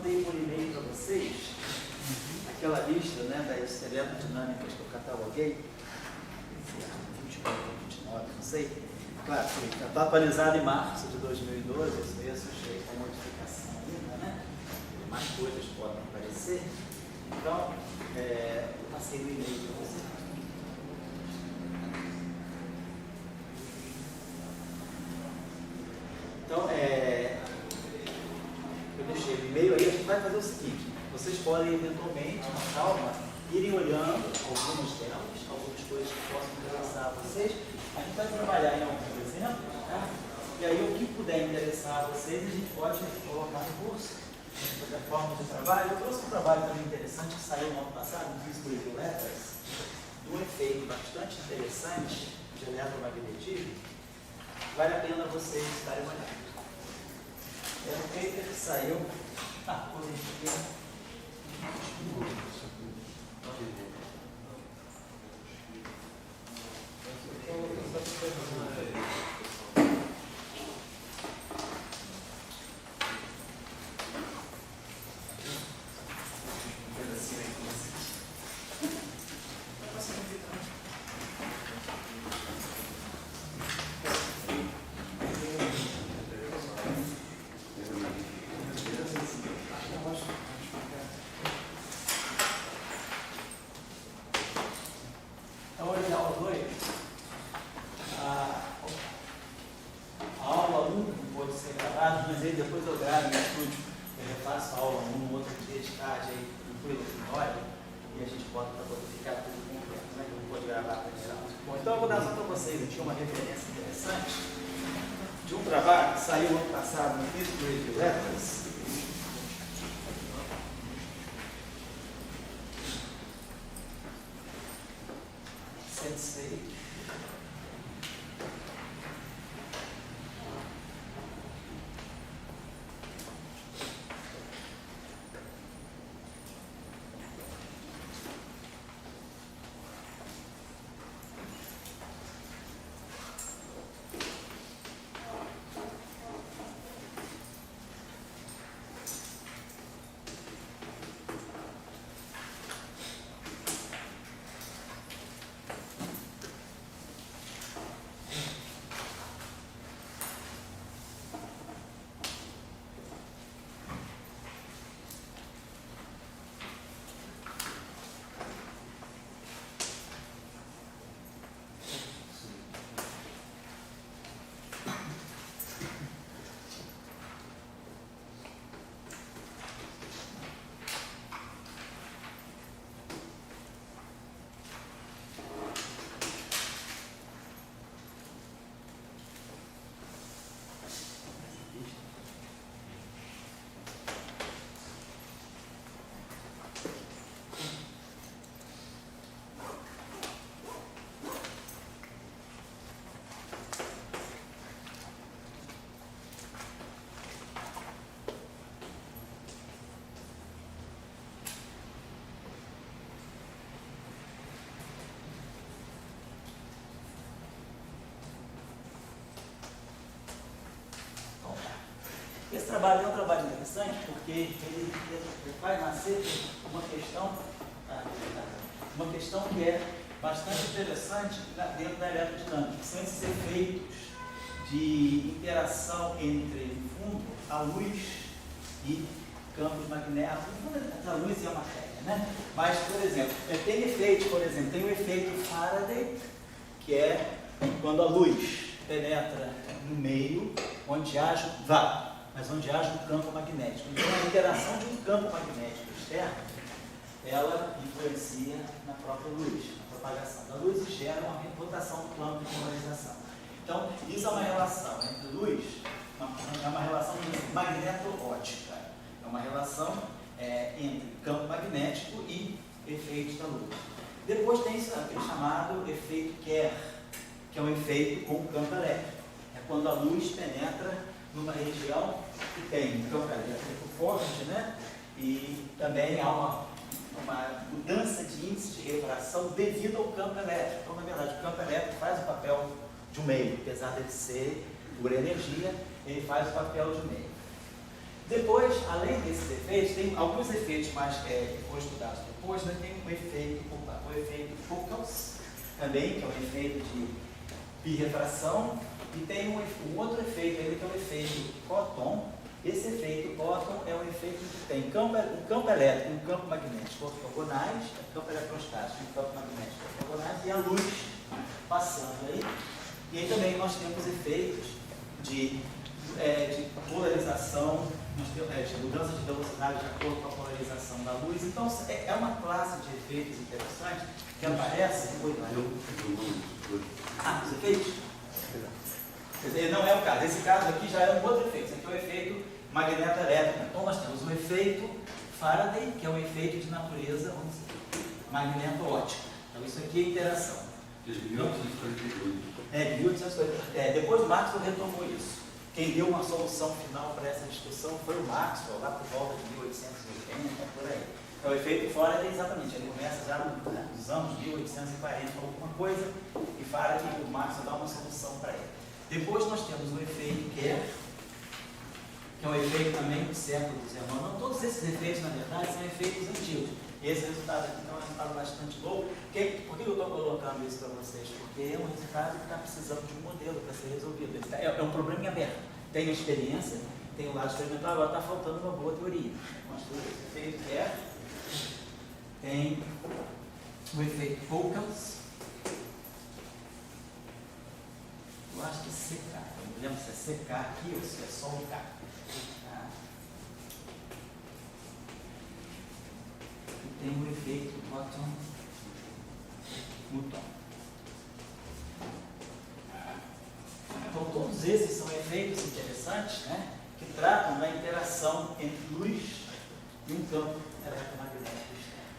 mandei por e-mail para vocês aquela lista, né, das eletrodinâmicas que eu cataloguei, 24 ou 29, não sei. Claro, já está atualizado em março de 2012, esse texto cheio com modificação ainda, né? Mais coisas podem aparecer. Então, eu passei o e-mail para você. Então, eu deixei o e-mail aí, a gente vai fazer o seguinte, vocês podem eventualmente, com calma, irem olhando algumas delas, algumas coisas que possam interessar a vocês. A gente vai trabalhar em alguns exemplos, tá? E aí o que puder interessar a vocês, a gente pode colocar no curso, da forma de trabalho. Eu trouxe um trabalho também interessante que saiu no ano passado, no Physical Review Letters, de um efeito bastante interessante de eletromagnetismo. Vale a pena vocês estarem olhando. É um paper que saiu. Saiu ano passado no Physical Review Letters. Sensei. Esse trabalho é um trabalho interessante porque ele vai nascer uma questão que é bastante interessante dentro da eletrodinâmica, que são esses efeitos de interação entre, no fundo, a luz e campos magnéticos, a luz e a matéria, né? Mas, por exemplo, tem efeitos, tem o efeito Faraday, que é quando a luz penetra no meio, onde haja mas onde haja um campo magnético. Então, a interação de um campo magnético externo, ela influencia na própria luz, na propagação da luz e gera uma rotação do plano de polarização. Então, isso é uma relação entre luz, é uma relação magneto-ótica, é uma relação entre campo magnético e efeitos da luz. Depois tem aquele chamado efeito Kerr, que é um efeito com o campo elétrico. É quando a luz penetra numa região que tem um campo elétrico forte, né? E também há uma mudança de índice de refração devido ao campo elétrico. Então, na verdade, o campo elétrico faz o papel de um meio, apesar de ser por energia, ele faz o papel de um meio. Depois, além desses efeitos, tem alguns efeitos mais que foram estudados depois, né? Tem o efeito Foucault também, que é um efeito de birrefração, e tem um outro efeito ainda, que é o efeito Cotton. Esse efeito Cotton é um efeito que tem um campo elétrico, um campo magnético ortogonais, um campo eletrostático, um campo magnético ortogonais, e a luz passando aí. E aí também nós temos efeitos de polarização, de mudança de velocidade de acordo com a polarização da luz. Então, é uma classe de efeitos interessantes que aparece. Os efeitos? Quer dizer, não é o caso. Esse caso aqui já é um outro efeito. Esse aqui é o efeito magneto-elétrico. Então, nós temos o efeito Faraday, que é um efeito de natureza, vamos dizer, magneto-ótica. Então, isso aqui é interação. De 1842. De 1842. Depois Maxwell retomou isso. Quem deu uma solução final para essa discussão foi o Maxwell, lá por volta de 1880, por aí. Então, o efeito Faraday, exatamente, ele começa já nos anos 1840, alguma coisa, e Faraday, o Maxwell dá uma solução para ele. Depois nós temos o efeito Kerr, que é um efeito também do século XIX. Não, todos esses efeitos, na verdade, são efeitos antigos. Esse resultado aqui é um resultado bastante louco. Por que eu estou colocando isso para vocês? Porque é um resultado que está precisando de um modelo para ser resolvido. É um problema em aberto. Tem experiência, tem o lado experimental, agora está faltando uma boa teoria. Construir esse efeito Kerr. Tem o efeito Foucault. Eu acho que é CK. Eu não lembro se é CK aqui ou se é só o K. E tem o efeito Cotton-Mouton. Então, todos esses são efeitos interessantes, né, que tratam da interação entre luz e um campo eletromagnético externo.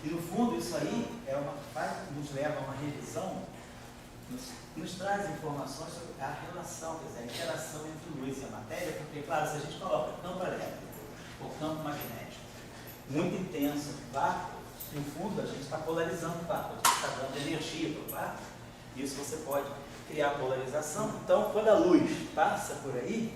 E, no fundo, isso aí nos leva a uma revisão, nos traz informações sobre a relação, quer dizer, a interação entre luz e a matéria, porque, claro, se a gente coloca campo elétrico ou campo magnético muito intenso no vácuo, no fundo, a gente está polarizando o vácuo, a gente está dando energia para o vácuo, isso você pode criar polarização. Então, quando a luz passa por aí,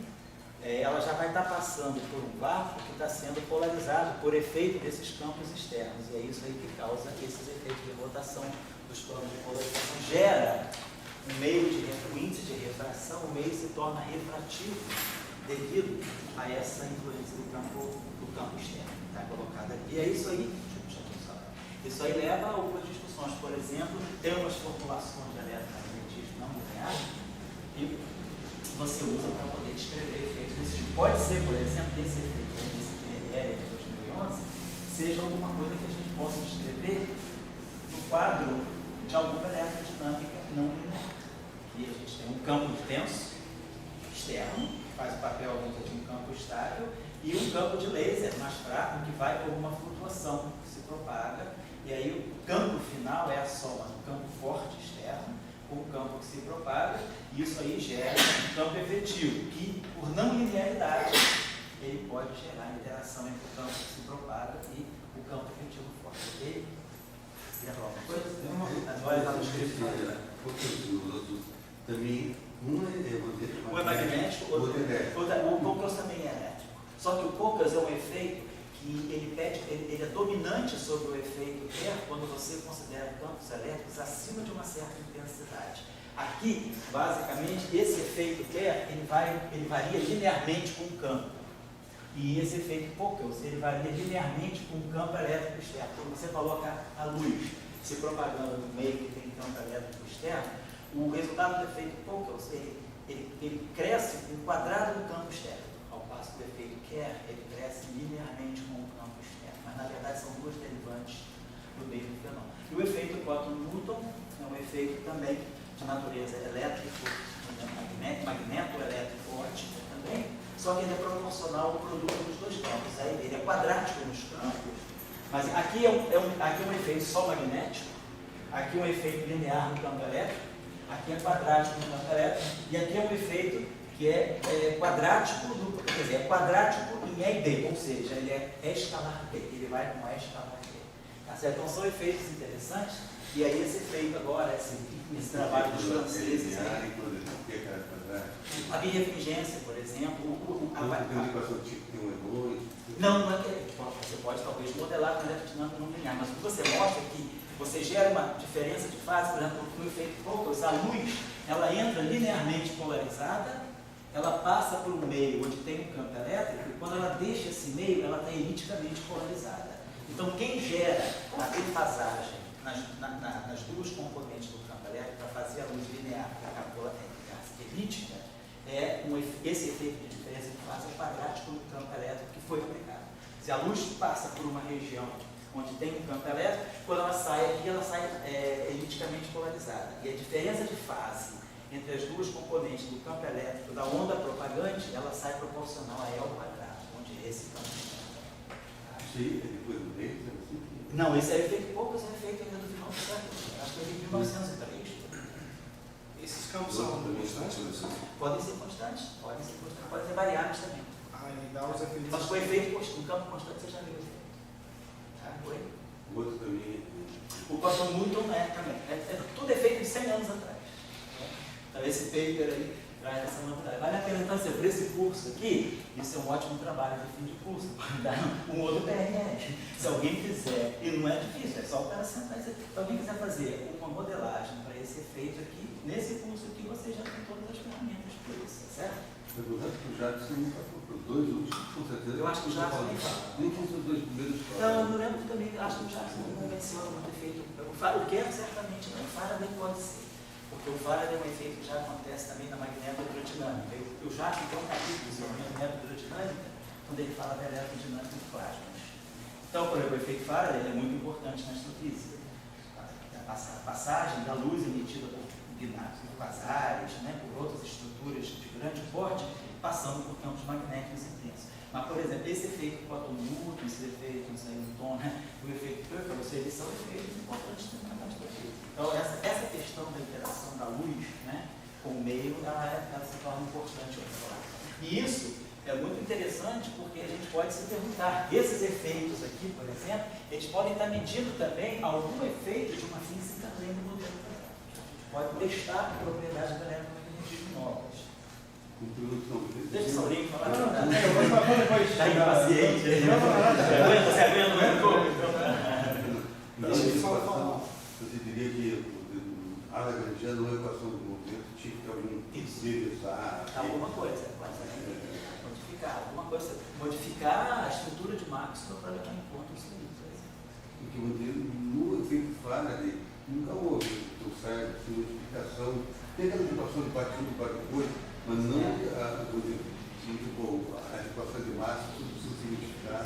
ela já vai estar passando por um vácuo que está sendo polarizado por efeito desses campos externos, e é isso aí que causa esses efeitos de rotação dos planos de polarização, gera um índice de refração, o meio se torna refrativo devido a essa influência do campo externo, que está colocado aqui. E é isso aí, isso aí leva a outras discussões. Por exemplo, tem umas formulações de eletromagnetismo não linear que você usa para poder descrever efeitos desse tipo. Pode ser, por exemplo, esse efeito desse PLL de 2011 seja alguma coisa que a gente possa descrever no quadro de alguma eletrodinâmica não linear. E a gente tem um campo intenso externo, que faz o papel de um campo estável, e um campo de laser mais fraco, que vai por uma flutuação, que se propaga, e aí o campo final é a soma do campo forte externo com o campo que se propaga, e isso aí gera um campo efetivo, que por não linearidade ele pode gerar interação entre o campo que se propaga e o campo efetivo forte. Ok? Queria falar alguma coisa? Agora está no escrito. Porque os outros também, um é magnético, o Foucault também é elétrico. Só que o Foucault é um efeito que ele é dominante sobre o efeito Kerr quando você considera campos elétricos acima de uma certa intensidade. Aqui, basicamente, esse efeito Kerr ele varia linearmente com o campo. E esse efeito Foucault ele varia linearmente com o campo elétrico externo. Quando você coloca a luz se propagando no meio que tem campo elétrico externo, o resultado do efeito Foucault ele cresce com o quadrado do campo externo, ao passo que o efeito Kerr ele cresce linearmente com o campo externo, mas na verdade são duas derivantes do mesmo fenômeno. E o efeito Cotton-Mouton é um efeito também de natureza elétrico, magneto-elétrico-ótica também, só que ele é proporcional ao produto dos dois campos, ele é quadrático nos campos, mas aqui é um efeito só magnético, aqui é um efeito linear no campo elétrico, aqui é quadrático no campo elétrico, e aqui é um efeito que é quadrático, quer dizer, é quadrático em E e D, ou seja, ele é escalar D, ele vai com E escalar D. Tá certo? Então são efeitos interessantes, e aí esse efeito agora, esse trabalho dos franceses, a birefringência, por exemplo, tem equação tipo de 1 é 2. não é que você pode talvez modelar com eletrodinâmica não linear, mas o que você mostra é que você gera uma diferença de fase, por exemplo, no efeito Focus, a luz, ela entra linearmente polarizada, ela passa por um meio onde tem um campo elétrico, e quando ela deixa esse meio, ela está eliticamente polarizada. Então, quem gera a defasagem nas duas componentes do campo elétrico para fazer a luz linear para a elíptica é esse efeito de diferença de fase quadrático no campo elétrico que foi aplicado. Se a luz passa por uma região onde tem um campo elétrico, quando ela sai aqui, ela sai eliticamente polarizada. E a diferença de fase entre as duas componentes do campo elétrico, da onda propagante, ela sai proporcional a E ao quadrado, onde é esse campo elétrico. Sim, depois do meio, não, esse é efeito poucos, é feito ainda do final do século. Acho que é de 1903. Esses campos são constantes? Podem ser constantes, podem ser variáveis também. E dá os efeitos. Mas com efeito um campo constante você já viu. Tá? O outro também. O Cosmo Newton também. Tudo é feito de 100 anos atrás. Então esse paper aí traz essa novidade. Vale a pena então, por esse curso aqui, isso é um ótimo trabalho de fim de curso. Pode dar um outro PRL. Se alguém quiser, e não é difícil, é só o cara sentar e dizer, se alguém quiser fazer uma modelagem para esse efeito aqui, nesse curso aqui você já tem todas as ferramentas para isso, certo? Eu vou dar para o Jadson nunca falou, para os dois últimos, com certeza. Eu acho que o Jadson nem fala. Nem tinha os dois primeiros falas. Não, eu não lembro também, acho que o Jadson não menciona muito efeito. O Kerr certamente não, o Faraday pode ser. Porque o Faraday é um efeito que já acontece também na magnetohidrodinâmica. O Jacques tem um capítulo sobre magnetohidrodinâmica, quando ele fala da eletrodinâmica de plasmas. Então, por exemplo, o efeito Faraday é muito importante na astrofísica. A passagem da luz emitida por quasares, por outras estruturas de grande porte, passando por campos magnéticos intensos. Mas, por exemplo, esse efeito Cotton-Newton, esse efeito Newton, o efeito Kirchhoff, eles são efeitos importantes também na astrofísica. Então, essa questão da interação da luz com o meio, ela se torna importante. E isso é muito interessante porque a gente pode se perguntar, esses efeitos aqui, por exemplo, eles podem estar medindo também algum efeito de uma física além do modelo quadrático. A gente pode testar propriedades do eletromagnetismo novas. Deixa o Saurinho falar. Não, eu vou falar depois. Está impaciente. Você aguenta um pouco? Você diria que a Lagrangiana não é equação do movimento, tinha que ter algum interessar. Alguma coisa, modificar a estrutura de Maxwell para levar em conta isso aí. Porque no efeito Faraday nunca houve o cérebro de modificação. Tem aquela equação de parte 1 e parte 2, mas não a equação de massa, tudo precisa se modificar.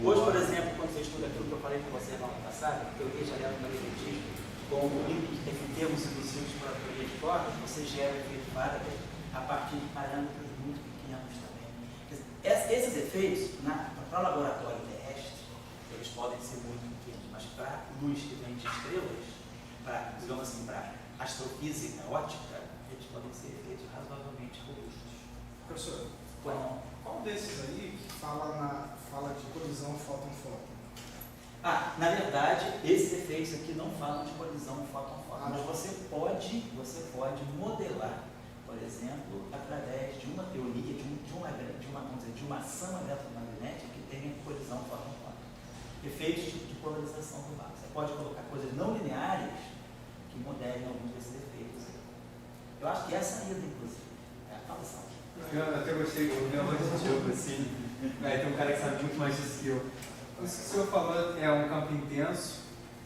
Hoje, por exemplo, quando você estuda aquilo que eu falei com você no ano passado, que eu vejo ali no magnetismo, como em termos exclusivos para a teoria de cordas, você gera o efeito Faraday a partir de parâmetros muito pequenos também. Esses efeitos, para o laboratório terrestre, eles podem ser muito pequenos, mas para luz que vem de estrelas, para, digamos assim, para astrofísica ótica, eles podem ser efeitos razoavelmente robustos. Professor, Qual desses aí fala de colisão fóton-fóton? Na verdade, esses efeitos aqui não falam de colisão fóton-fóton, mas você pode modelar, por exemplo, através de uma teoria, de uma ação eletromagnética que tenha colisão fóton-fóton. Efeitos de polarização do mar. Você pode colocar coisas não lineares que modelem alguns desses efeitos. Eu acho que é a saída, inclusive. Fala, Sal. Eu até gostei, eu dei uma de jogo assim. Tem um cara que sabe muito mais disso que eu. Isso que o senhor falou é um campo intenso,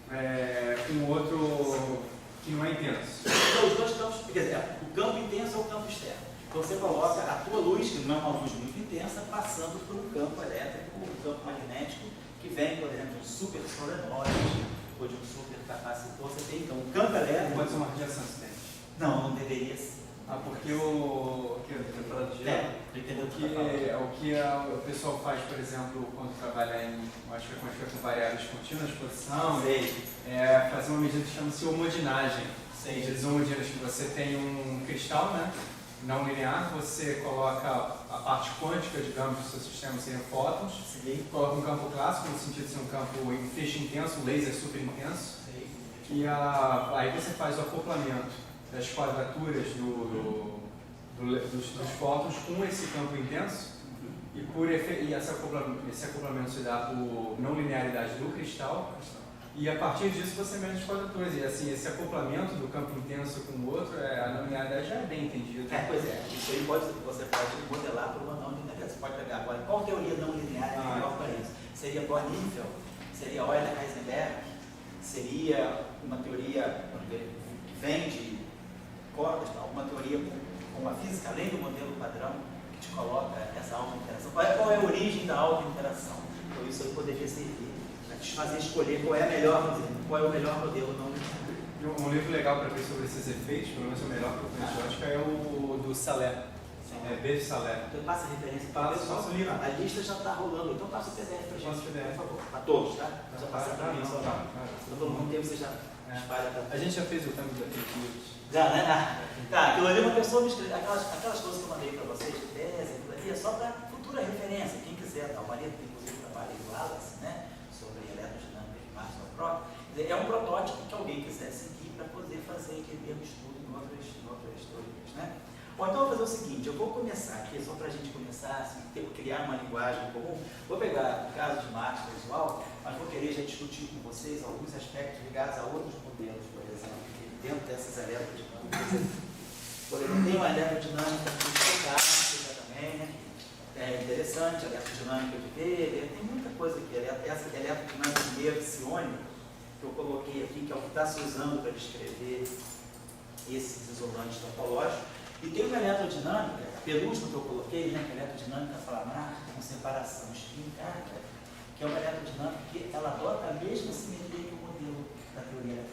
com outro que não é intenso. Então, os dois campos, quer dizer, o campo intenso é o campo externo. Então você coloca a tua luz, que não é uma luz muito intensa, passando por um campo elétrico, um campo magnético, que vem, por exemplo, de um super solenoide ou de um super capacitor. Você tem então um campo elétrico. Pode ser uma radiação acidente. Não deveria ser. Porque o que o pessoal faz, por exemplo, quando trabalha em com variáveis contínuas de posição, é fazer uma medida que chama-se homodinagem. As homodinas que você tem um cristal, não linear, você coloca a parte quântica, digamos, do seu sistema seriam fótons, Sei, coloca um campo clássico, no sentido de ser um campo em feixe intenso, um laser super intenso, sei. e aí você faz o acoplamento das quadraturas dos fótons com esse campo intenso, e esse acoplamento se dá por não linearidade do cristal, e a partir disso você mede as quadraturas. E assim, esse acoplamento do campo intenso com o outro, a não linearidade já é bem entendida. Pois é, isso aí você pode modelar por uma não linearidade. Você pode pegar agora, qual teoria não linear é melhor para isso? Seria Born-Nifel? Seria Euler-Heisenberg? Seria uma teoria que vem de cordas, alguma teoria com a física, além do modelo padrão, que te coloca essa auto-interação? Qual é a origem da auto-interação? Então isso aí poderia servir para te fazer escolher qual é o melhor modelo não linear. Um livro legal para ver sobre esses efeitos, pelo menos o melhor que eu conheço, eu acho que é o do Salé. B. Salé. Então passa a referência. Passa o livro. A lista já está rolando, então passa o PDF para a gente, Passa o PDF. por favor. Para todos, tá? Não só passar para mim, só para todo mundo ter, você já espalha para A gente já fez o câmbio daqueles livros. já, né? Tá, aquilo ali uma pessoa me escreveu, aquelas coisas que eu mandei para vocês, de tese, aquilo ali é só para futura referência. Quem quiser, tá? O marido tem inclusive trabalho em Wallace, né? Sobre eletrodinâmica de Maxwell Pro. É um protótipo que alguém quiser seguir para poder fazer aquele mesmo estudo em outras teorias, né? Bom, então eu vou fazer o seguinte, eu vou começar aqui, só para a gente começar assim, criar uma linguagem comum. Vou pegar o caso de Maxwell visual, mas vou querer já discutir com vocês alguns aspectos ligados a outros modelos, por exemplo, dentro dessas eletrodinâmicas. Por exemplo, tem uma eletrodinâmica física também, né? É interessante, a eletrodinâmica de Weber, tem muita coisa aqui. Essa eletrodinâmica de meio psiônico, que eu coloquei aqui, que é o que está se usando para descrever esses isolantes topológicos. E tem uma eletrodinâmica, a penúltima que eu coloquei, né, que é a eletrodinâmica planar, com separação spin-carga, que é uma eletrodinâmica que ela adota a mesma simetria que o modelo da teoria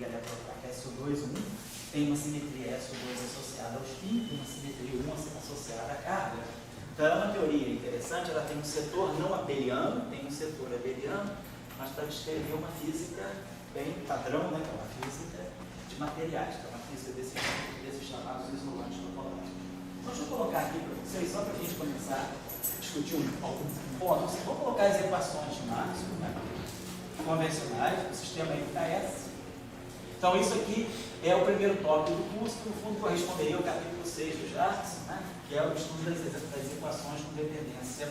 eletrotráquica. SO2, 1 tem uma simetria SO2 associada ao spin, tem uma simetria 1 associada à carga. Então é uma teoria interessante, ela tem um setor não abeliano, tem um setor abeliano, mas para descrever uma física bem padrão, né, que é uma física de materiais, que é uma física desses chamados isolantes topológicos. Então, deixa eu colocar aqui para vocês, só para a gente começar a discutir algum ponto. Vou colocar as equações de Maxwell, né, convencionais, o sistema MKS. Então, isso aqui é o primeiro tópico do curso, que no fundo corresponderia ao capítulo 6 do Jackson, né, que é o estudo das equações com dependência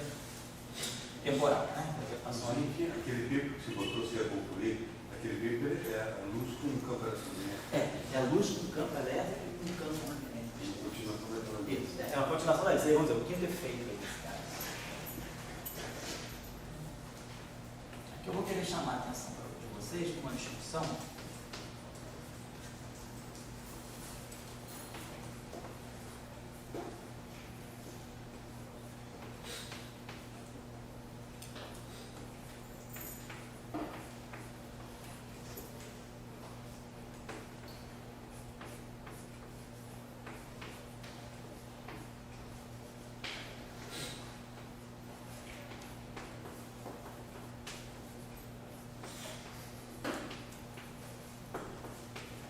temporal. Né, das equações. Aquele bico que você botou, você ia concluir, aquele bico é a luz com um campo eletromagnético. É a luz com campo elétrico e com campo magnético. Continuação eletromagnética. Isso, é uma continuação da vamos dizer, o quinto efeito aí desse caso. Aqui eu vou querer chamar a atenção de vocês para uma discussão.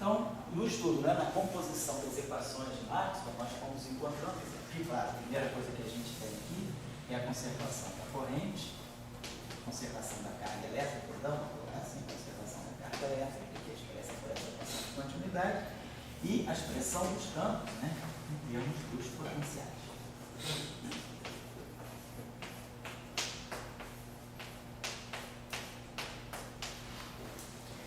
Então, no estudo, né, na composição das equações de Maxwell, nós fomos encontrando, aqui, claro, a primeira coisa que a gente tem aqui é a conservação da corrente, conservação da carga elétrica, perdão, assim, conservação da carga elétrica, que é expressa por essa equação de continuidade, e a expressão dos campos, né, em termos dos potenciais.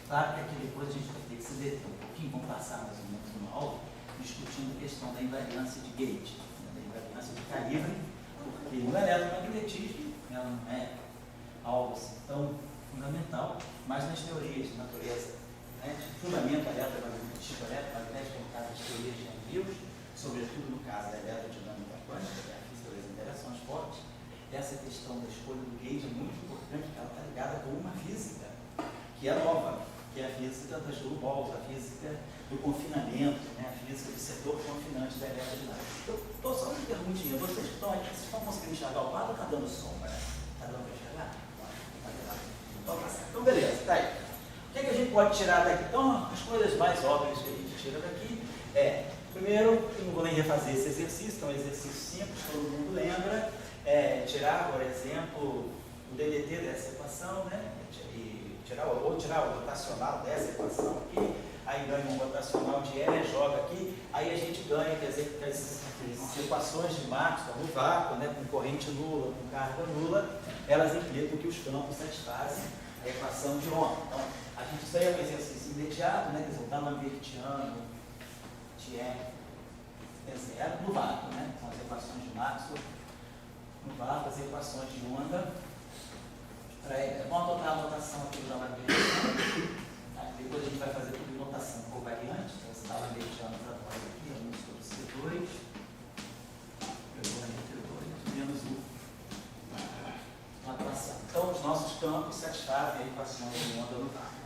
Claro que aqui depois a gente vai ter que se deter um pouquinho, vamos passar mais ou menos uma aula discutindo a questão da invariância de gate, né, da invariância de calibre, porque no eletromagnetismo ela não é algo assim tão fundamental, mas nas teorias de natureza, né, de fundamento eletromagnético, no caso das teorias de Andrews, sobretudo no caso da eletrodinâmica quântica, que é a física das interações fortes, essa questão da escolha do gate é muito importante, porque ela está ligada com uma física que é nova, que é a física das Lou-Balls, a física do confinamento, né? A física do setor confinante da eletrodinâmica. Eu estou só uma perguntinha, vocês que estão aqui, vocês estão conseguindo enxergar o quadro ou está dando sombra? Está dando para enxergar? Então, tá certo. Então, beleza, tá aí. O que a gente pode tirar daqui? Então, as coisas mais óbvias que a gente tira daqui é Primeiro, eu não vou nem refazer esse exercício, que é um exercício simples, todo mundo lembra. Tirar, por exemplo, o DDT dessa equação, né? E tirar o rotacional dessa equação aqui, aí ganha um rotacional de E, joga aqui, aí a gente ganha, quer dizer, que essas equações de Maxwell no vácuo, né, com corrente nula, com carga nula, elas implicam que os campos satisfazem a equação de Ohm. Então, isso aí é um exercício imediato, né? Quer dizer, o Dallan-Bertiano de E é zero no vácuo, né? São as equações de Maxwell no vácuo, as equações de onda. Vamos adotar a notação aqui do Dallan-Bertiano. Depois a gente vai fazer tudo em notação covariante. Então, esse Dallan-Bertiano para nós aqui é 1 sobre C2, menos uma equação. Então, os nossos campos satisfazem a equação de onda no vácuo.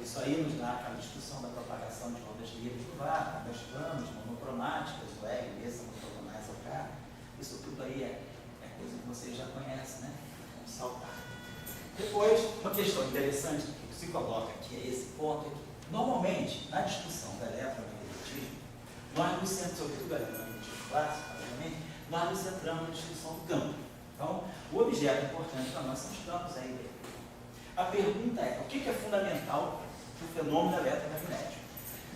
Isso aí nos dá aquela discussão da propagação de ondas livres do vácuo, das planos monocromáticas, o R, E, são ortogonais ao K. Isso tudo aí é coisa que vocês já conhecem, né? Vamos saltar. Depois, uma questão interessante que se coloca aqui é esse ponto aqui. Normalmente, na discussão do eletromagnetismo, nós nos centramos, sobretudo o eletromagnetismo clássico, obviamente, nós nos centramos na discussão do campo. Então, o objeto importante para nós são os campos aí. A pergunta é, o que é fundamental no fenômeno eletromagnético?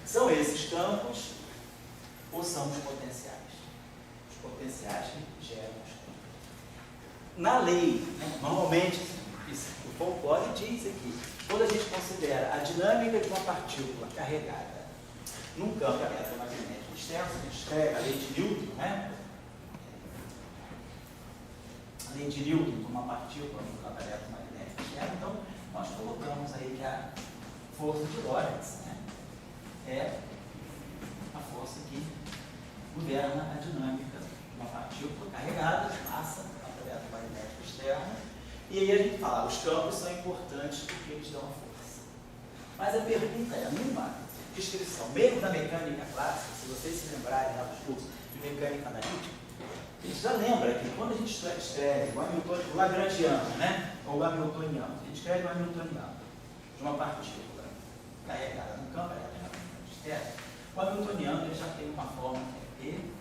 São esses campos ou são os potenciais? Os potenciais que geram os campos. Na lei, né, normalmente, o folclore diz aqui, quando a gente considera a dinâmica de uma partícula carregada num campo eletromagnético externo, a gente escreve a lei de Newton, né? A lei de Newton de uma partícula num campo eletromagnético externo, então nós colocamos aí que a força de Lorentz, né, é a força que governa a dinâmica de uma partícula carregada de massa, campo eletromagnético externo. E aí a gente fala, os campos são importantes porque eles dão a força. Mas a pergunta é, numa descrição, mesmo da mecânica clássica, se vocês se lembrarem lá dos cursos de mecânica analítica, a gente já lembra que quando a gente escreve o lagrangiano, né, ou o hamiltoniano, a gente escreve o hamiltoniano de uma partícula carregada no campo eletromagnético externo, o hamiltoniano ele já tem uma forma que é E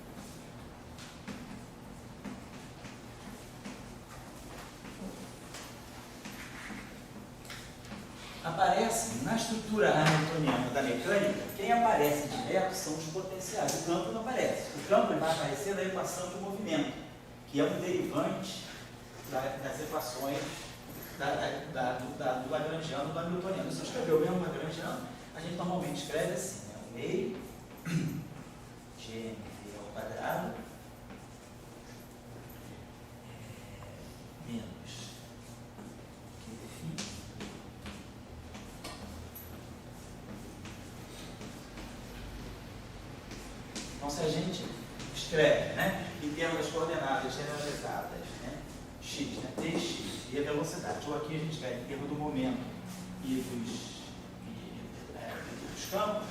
aparece na estrutura hamiltoniana da mecânica, quem aparece direto são os potenciais, o campo não aparece. O campo ele vai aparecer na equação de movimento, que é um derivante das equações do lagrangiano e do hamiltoniano. Se eu escrever o mesmo lagrangiano, a gente normalmente escreve assim, né? O meio de mv ao quadrado menos que define Então, se a gente escreve, né, em termos das coordenadas generalizadas, né, x, né, dx e a velocidade, ou aqui a gente escreve em termos do momento e dos campos,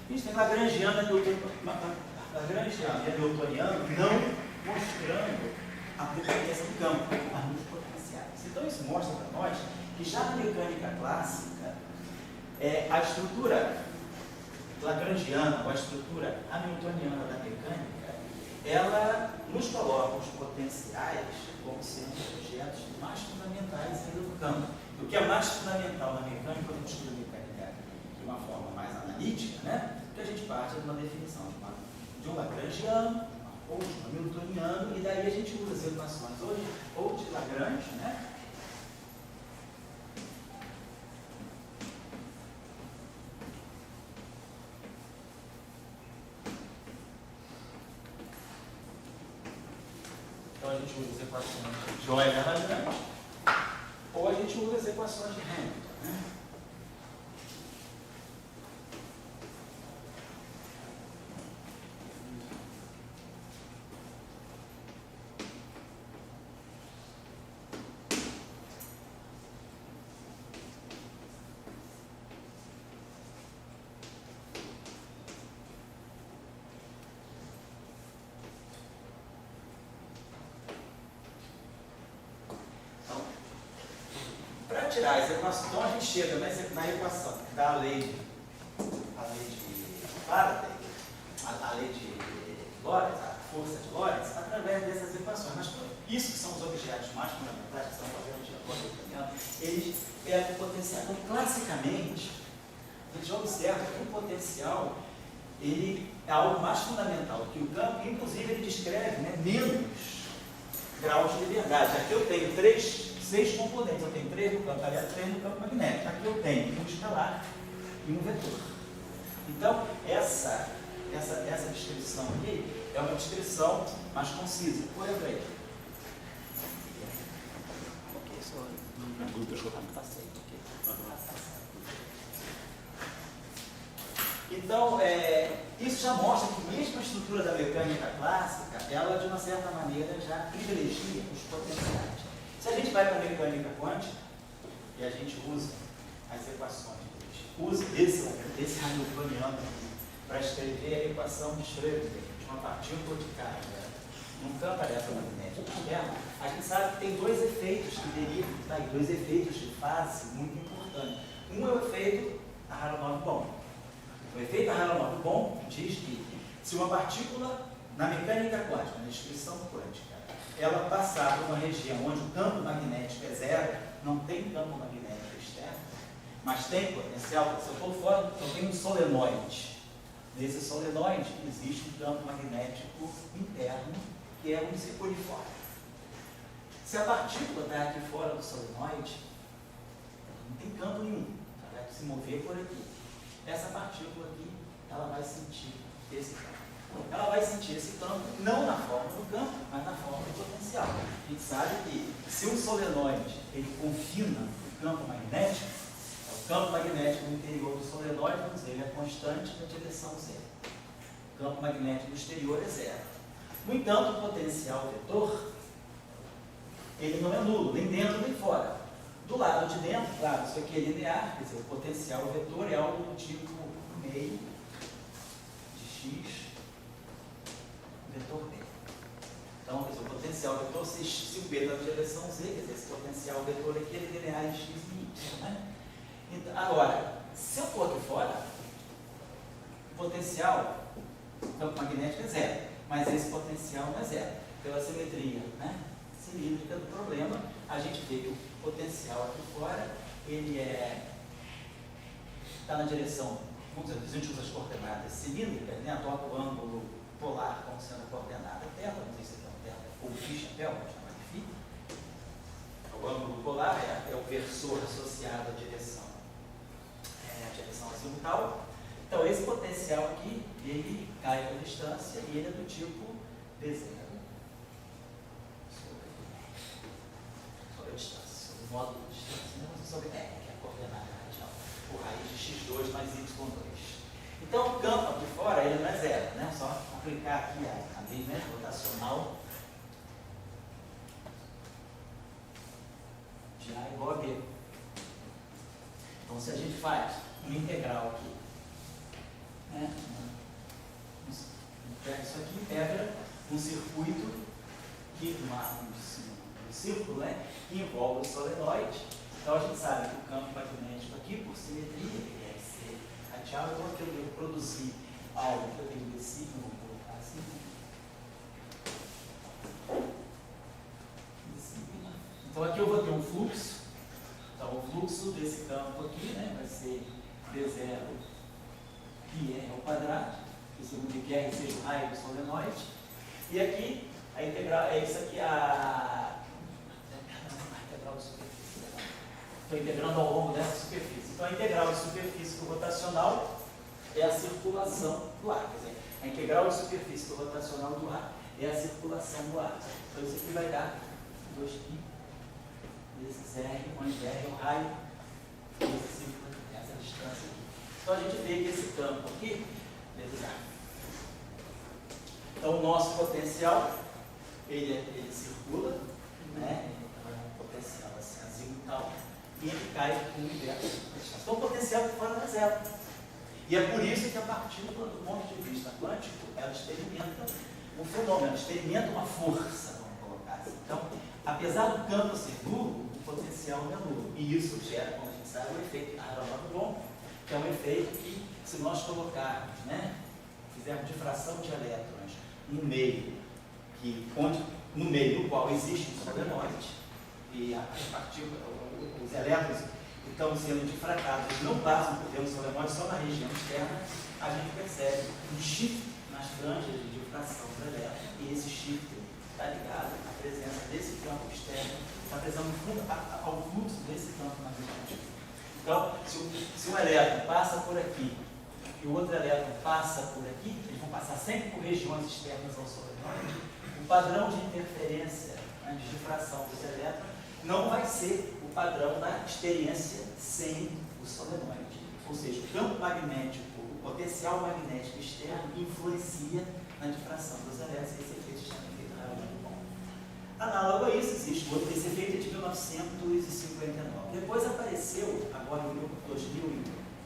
a gente tem lagrangiano e hamiltoniano não mostrando a dependência do campo, mas nos potenciais. Então, isso mostra para nós que já na mecânica clássica, a estrutura lagrangiana, ou a estrutura hamiltoniana da mecânica, ela nos coloca os potenciais como sendo objetos mais fundamentais ainda do campo. O que é mais fundamental na mecânica, quando a gente estuda mecânica de uma forma mais analítica, né, que a gente parte de uma definição de um lagrangiano ou de um hamiltoniano, e daí a gente usa as equações hoje ou de Lagrange, né, então a gente usa as equações de Euler-Lagrange, ou a gente usa as equações de Hamilton, né? Para tirar as equações, então a gente chega na equação da lei de Faraday, a lei de Lorentz, a força de Lorentz, através dessas equações. Mas isso que são os objetos mais fundamentais, que são objetos de acordo newtoniano, eles pegam o potencial. Então, classicamente, a gente observa que o potencial ele é algo mais fundamental que o campo, inclusive ele descreve, né, menos graus de liberdade. Aqui eu tenho 6 componentes, eu tenho 3 no campo, aliás, 3 no campo magnético. Aqui eu tenho um escalar e um vetor. Então, essa descrição aqui é uma descrição mais concisa. Por exemplo, então, isso já mostra que mesmo a estrutura da mecânica clássica, ela de uma certa maneira já privilegia os potenciais. Se a gente vai para a mecânica quântica e a gente usa as equações, usa desse hamiltoniano para escrever a equação de Schrödinger de uma partícula de carga num campo eletromagnético externo, a gente sabe que tem 2 efeitos que derivam daí, 2 efeitos de fase muito importantes. Um é o efeito Aharonov-Bohm. O efeito Aharonov-Bohm diz que se uma partícula, na mecânica quântica, na descrição quântica, ela passar por uma região onde o campo magnético é zero, não tem campo magnético externo, mas tem potencial. Se eu estou fora, eu tenho um solenoide. Nesse solenoide existe um campo magnético interno, que é um circuliforme. Se a partícula está aqui fora do solenoide, não tem campo nenhum, ela vai se mover por aqui. Essa partícula aqui, ela vai sentir esse campo. Ela vai sentir esse campo, não na forma do campo, mas na forma do potencial. A gente sabe que se um solenoide ele confina o campo magnético, o campo magnético no interior do solenoide, vamos dizer, ele é constante na direção zero. O campo magnético no exterior é zero. No entanto, o potencial vetor, ele não é nulo, nem dentro nem fora. Do lado de dentro, claro, isso aqui é linear, quer dizer, o potencial vetor é algo do tipo meio de x vetor B. Então, quer dizer, o potencial vetor, se o B está na direção Z, quer dizer, esse potencial vetor aqui é linear em x e y. Né? Então, agora, se eu for aqui fora, o potencial, o campo magnético é zero, mas esse potencial não é zero. Pela simetria, né, cilíndrica do problema, a gente vê que o potencial aqui fora, ele está na direção, vamos dizer, a gente usa as coordenadas cilíndricas, né, adota o ângulo polar como sendo a coordenada θ, não sei se é θ ou φ, vamos chamar de φ. O ângulo polar é o versor associado à direção azimutal. Então, esse potencial aqui, ele cai com a distância e ele é do tipo D0 sobre a distância, sobre o módulo de distância, não sobre R, que é a coordenada radial, por raiz de x2 mais y2. Então, o campo aqui fora, ele não é zero, né? Só aplicar aqui a lei, né, rotacional de A igual a B. Então, se a gente faz uma integral aqui, né? Pega isso aqui, integra um circuito, um círculo, né, que envolve o solenoide. Então, a gente sabe que o campo magnético aqui, por simetria, ele deve ser radial. Então, aqui eu devo produzir algo que eu tenho desse, vou colocar assim. Então, aqui eu vou ter um fluxo. Então, o fluxo desse campo aqui, né, vai ser D0 pi r ao quadrado, que significa que R seja o raio do solenoide. E aqui, a integral, é isso aqui, a integral de superfície. Estou integrando ao longo dessa superfície. Então, a integral de superfície rotacional é a circulação do ar. Quer dizer, a integral de superfície rotacional do ar é a circulação do ar. Então, isso aqui vai dar 2π vezes R, onde R é o raio desse círculo, essa distância aqui. Então, a gente vê que esse campo aqui, vezes R. Então, o nosso potencial, ele circula, né? Ele trabalha com potencial assim, azimutal, e ele cai no inverso. Então, o potencial que fora é zero. E é por isso que a partícula, do ponto de vista quântico, ela experimenta um fenômeno, ela experimenta uma força, vamos colocar assim. Então, apesar do campo ser nulo, o potencial não é nulo. E isso gera, como a gente sabe, o efeito Aharonov-Bohm, que é um efeito que, se nós colocarmos, né, fizermos difração de elétrons no meio, no meio no qual existe um solenoide, e as partículas, os elétrons que estão sendo difratados, eles não passam por dentro do solenoide, só na região externa, a gente percebe um shift nas franjas de difração do elétron, e esse shift está ligado à presença desse campo externo, está presente ao fluxo desse campo magnético. Então, se um elétron passa por aqui e o outro elétron passa por aqui, eles vão passar sempre por regiões externas ao solenoide, o padrão de interferência, de difração dos elétrons, não vai ser o padrão da experiência sem o solenoide. Ou seja, o campo magnético, o potencial magnético externo influencia na difração dos elétrons, e esse efeito está feito muito bom. Análogo a isso, existe outro, esse efeito é de 1959. Depois apareceu, agora em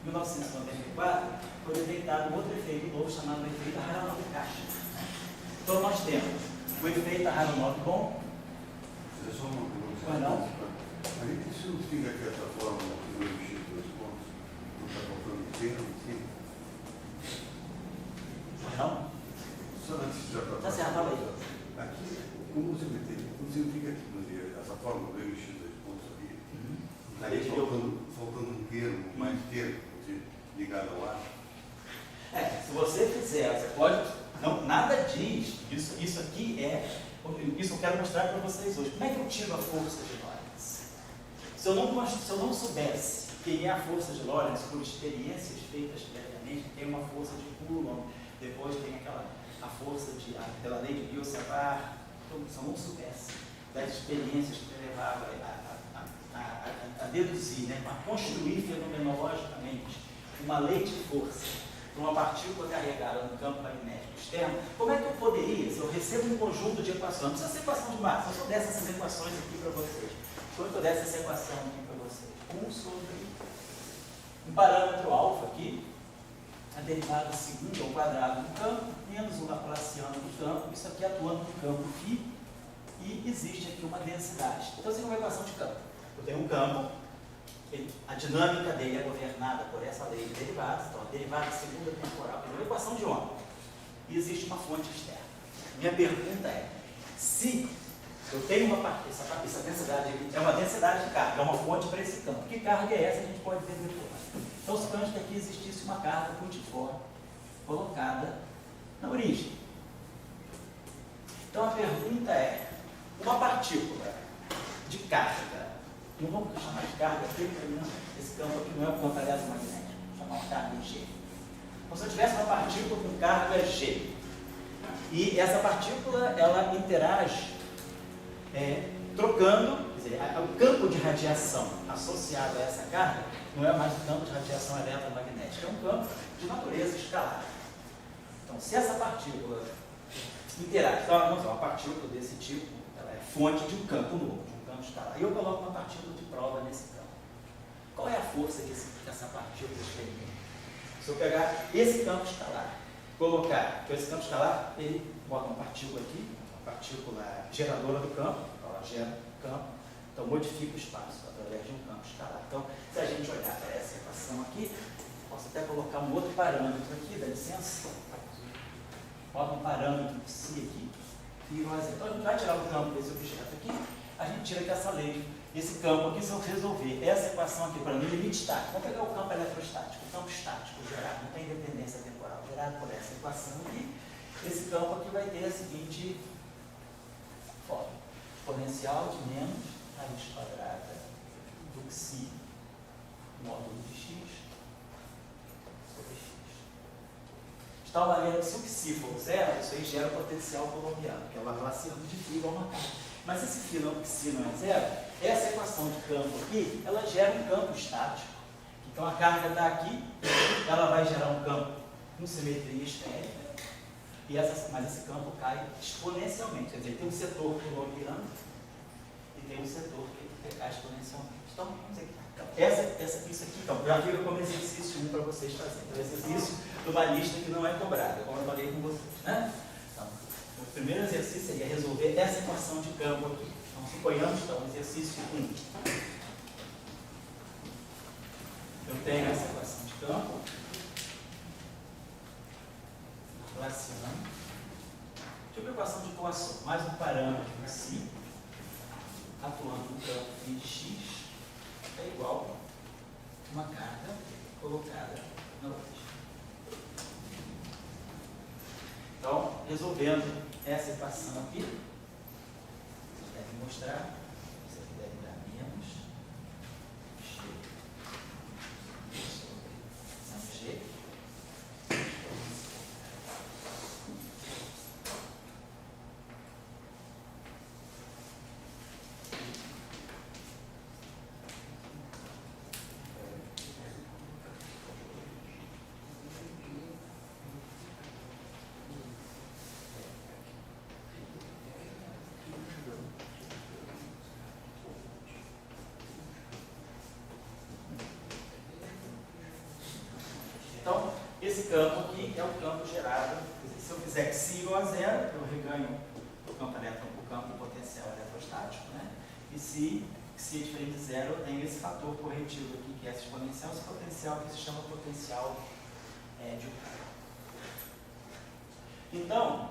1994, foi detectado um outro efeito novo chamado efeito Aharonov-Kasher. Então nós temos o efeito Aharonov-Bohm. É só uma pergunta. Mas não? A gente significa que essa fórmula do x dois pontos não está faltando termo, sim? Não? Só antes já para Tá certo, fala aí. Aqui, como você meteu, não significa que essa fórmula do x dois pontos aqui, estaria faltando um termo, mais termo, ligado ao ar? Se você fizer, você pode. Não, nada diz. Isso aqui é. Isso eu quero mostrar para vocês hoje. Como é que eu tiro a força de Lorentz? Se eu não soubesse quem é a força de Lorentz por experiências feitas previamente, tem uma força de Coulomb, depois tem a força pela lei de Biot-Savart. Então, se eu não soubesse das experiências que me levavam a deduzir, a construir fenomenologicamente uma lei de força para uma partícula carregada no campo magnético externo, como é que eu poderia, se eu recebo um conjunto de equações, não precisa ser equação de massa, se eu desse essas equações aqui para vocês, quando eu desse essa equação aqui para vocês, 1 sobre um parâmetro alfa aqui, a derivada segunda ao quadrado do campo, menos o laplaciano do campo, isso aqui atuando no campo φ, e existe aqui uma densidade. Então, isso é uma equação de campo. Eu tenho um campo, a dinâmica dele é governada por essa lei de derivadas, então a derivada segunda temporal é uma equação de Ohm, e existe uma fonte externa. Minha pergunta é, se eu tenho essa densidade aqui, é uma densidade de carga, é uma fonte para esse campo, que carga é essa? A gente pode ver depois. Então, suponhamos que aqui existisse uma carga puntiforme colocada na origem. Então, a pergunta é, uma partícula de carga, não vamos chamar de carga aqui, esse campo aqui não é um campo eletromagnético, vamos chamar uma carga G. Então, se eu tivesse uma partícula com carga G, e essa partícula, ela interage trocando, quer dizer, o campo de radiação associado a essa carga não é mais um campo de radiação eletromagnética, é um campo de natureza escalar. Então, se essa partícula interage, então, vamos dizer, uma partícula desse tipo, ela é fonte de um campo novo, de um campo escalar. E eu coloco uma partícula de prova nesse campo. Qual é a força que essa partícula experimenta? Se eu pegar esse campo escalar, colocar, então esse campo escalar, ele bota uma partícula aqui, uma partícula geradora do campo, ela gera o campo, então modifica o espaço através de um campo escalar. Então, se a gente olhar para essa equação aqui, posso até colocar um outro parâmetro aqui, dá licença, bota um parâmetro psi aqui, e então a gente vai tirar o campo desse objeto aqui, a gente tira aqui essa lei, esse campo aqui, se eu resolver essa equação aqui para mim, limite estático, vamos pegar o campo eletrostático, o campo estático gerado, não tem dependência temporal, gerado por essa equação aqui, esse campo aqui vai ter a seguinte forma, exponencial de menos raiz quadrada do psi módulo de x sobre x. De tal maneira que se o psi for zero, isso aí gera o potencial colombiano, que é o laplaciano de φ igual a uma carga. Mas se esse psi não é zero, essa equação de campo aqui, ela gera um campo estático. Então a carga está aqui, ela vai gerar um campo com simetria esférica, mas esse campo cai exponencialmente. Quer dizer, tem um setor colombiano e tem um setor que cai exponencialmente. Então, vamos dizer que isso aqui, então, já fica como exercício 1 para vocês fazerem. Então, exercício de uma lista que não é cobrada, como eu falei com vocês, né? Então, o primeiro exercício seria resolver essa equação de campo aqui. Então, suponhamos, então, exercício 1. Eu tenho essa equação de campo. equação, mais um parâmetro em si, atuando no campo φ de x, é igual a uma carga colocada na origem. Então, resolvendo essa equação aqui, vocês devem mostrar, isso aqui deve dar menos g sobre g. Então, esse campo aqui é o campo gerado. Se eu fizer xi igual a zero, eu reganho o campo potencial eletrostático, né? E se xi é diferente de zero, eu tenho esse fator corretivo aqui, que é esse exponencial, esse potencial que se chama potencial de um campo. Então,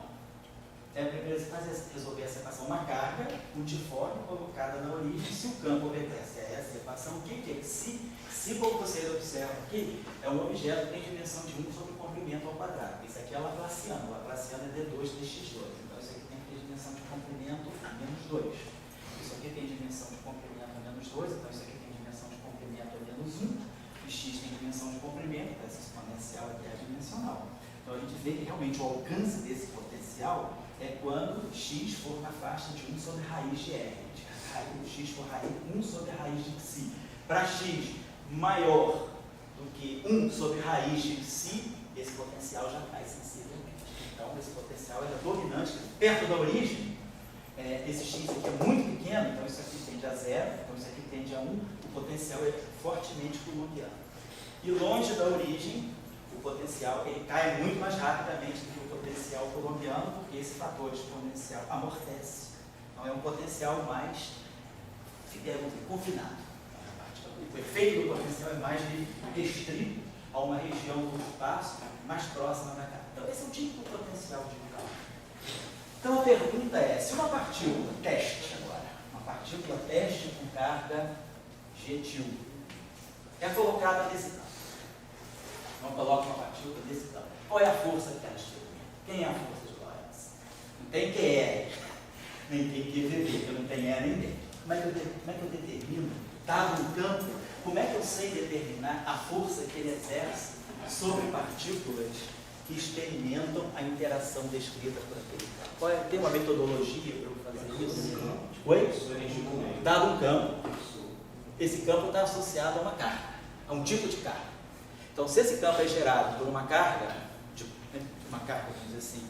primeiro você faz resolver essa equação, uma carga multiforme colocada na origem, se o campo obedece a essa equação, o que é xi? Se, como vocês observam aqui, é um objeto que tem dimensão de 1 sobre o comprimento ao quadrado. Isso aqui é Laplaciano. O Laplaciano é d2 dx2. Então, isso aqui tem que ter dimensão de comprimento a menos 2. Isso aqui tem dimensão de comprimento a menos 2. Então, isso aqui tem dimensão de comprimento a menos 1. E x tem dimensão de comprimento. Então, essa exponencial aqui é adimensional. Então, a gente vê que realmente o alcance desse potencial é quando x for na faixa de 1 sobre raiz de r. X for 1 sobre raiz de xi. Para x maior do que 1 sobre raiz de xi, esse potencial já cai sensivelmente. Então, esse potencial é dominante. Perto da origem, esse x aqui é muito pequeno, então isso aqui tende a 0, então isso aqui tende a 1, o potencial é fortemente colombiano. E longe da origem, o potencial ele cai muito mais rapidamente do que o potencial colombiano, porque esse fator exponencial amortece. Então, é um potencial mais confinado. O efeito do potencial é mais restrito a uma região do espaço mais próxima da carga. Então, esse é o tipo de potencial de um campo. Então, a pergunta é, se uma partícula teste agora, uma partícula teste com carga G tilde, é colocada nesse campo. Então, coloca uma partícula nesse campo. Qual é a força que ela experimenta? Quem é a força de Lorentz? Não tem QR, nem tem QVV, eu não tenho E nem D. Como é que eu determino? Dado um campo, como é que eu sei determinar a força que ele exerce sobre partículas que experimentam a interação descrita por aquele campo? Tem uma metodologia para eu fazer isso? Oi? Dado um campo, esse campo está associado a uma carga, a um tipo de carga. Então, se esse campo é gerado por uma carga, vamos dizer assim,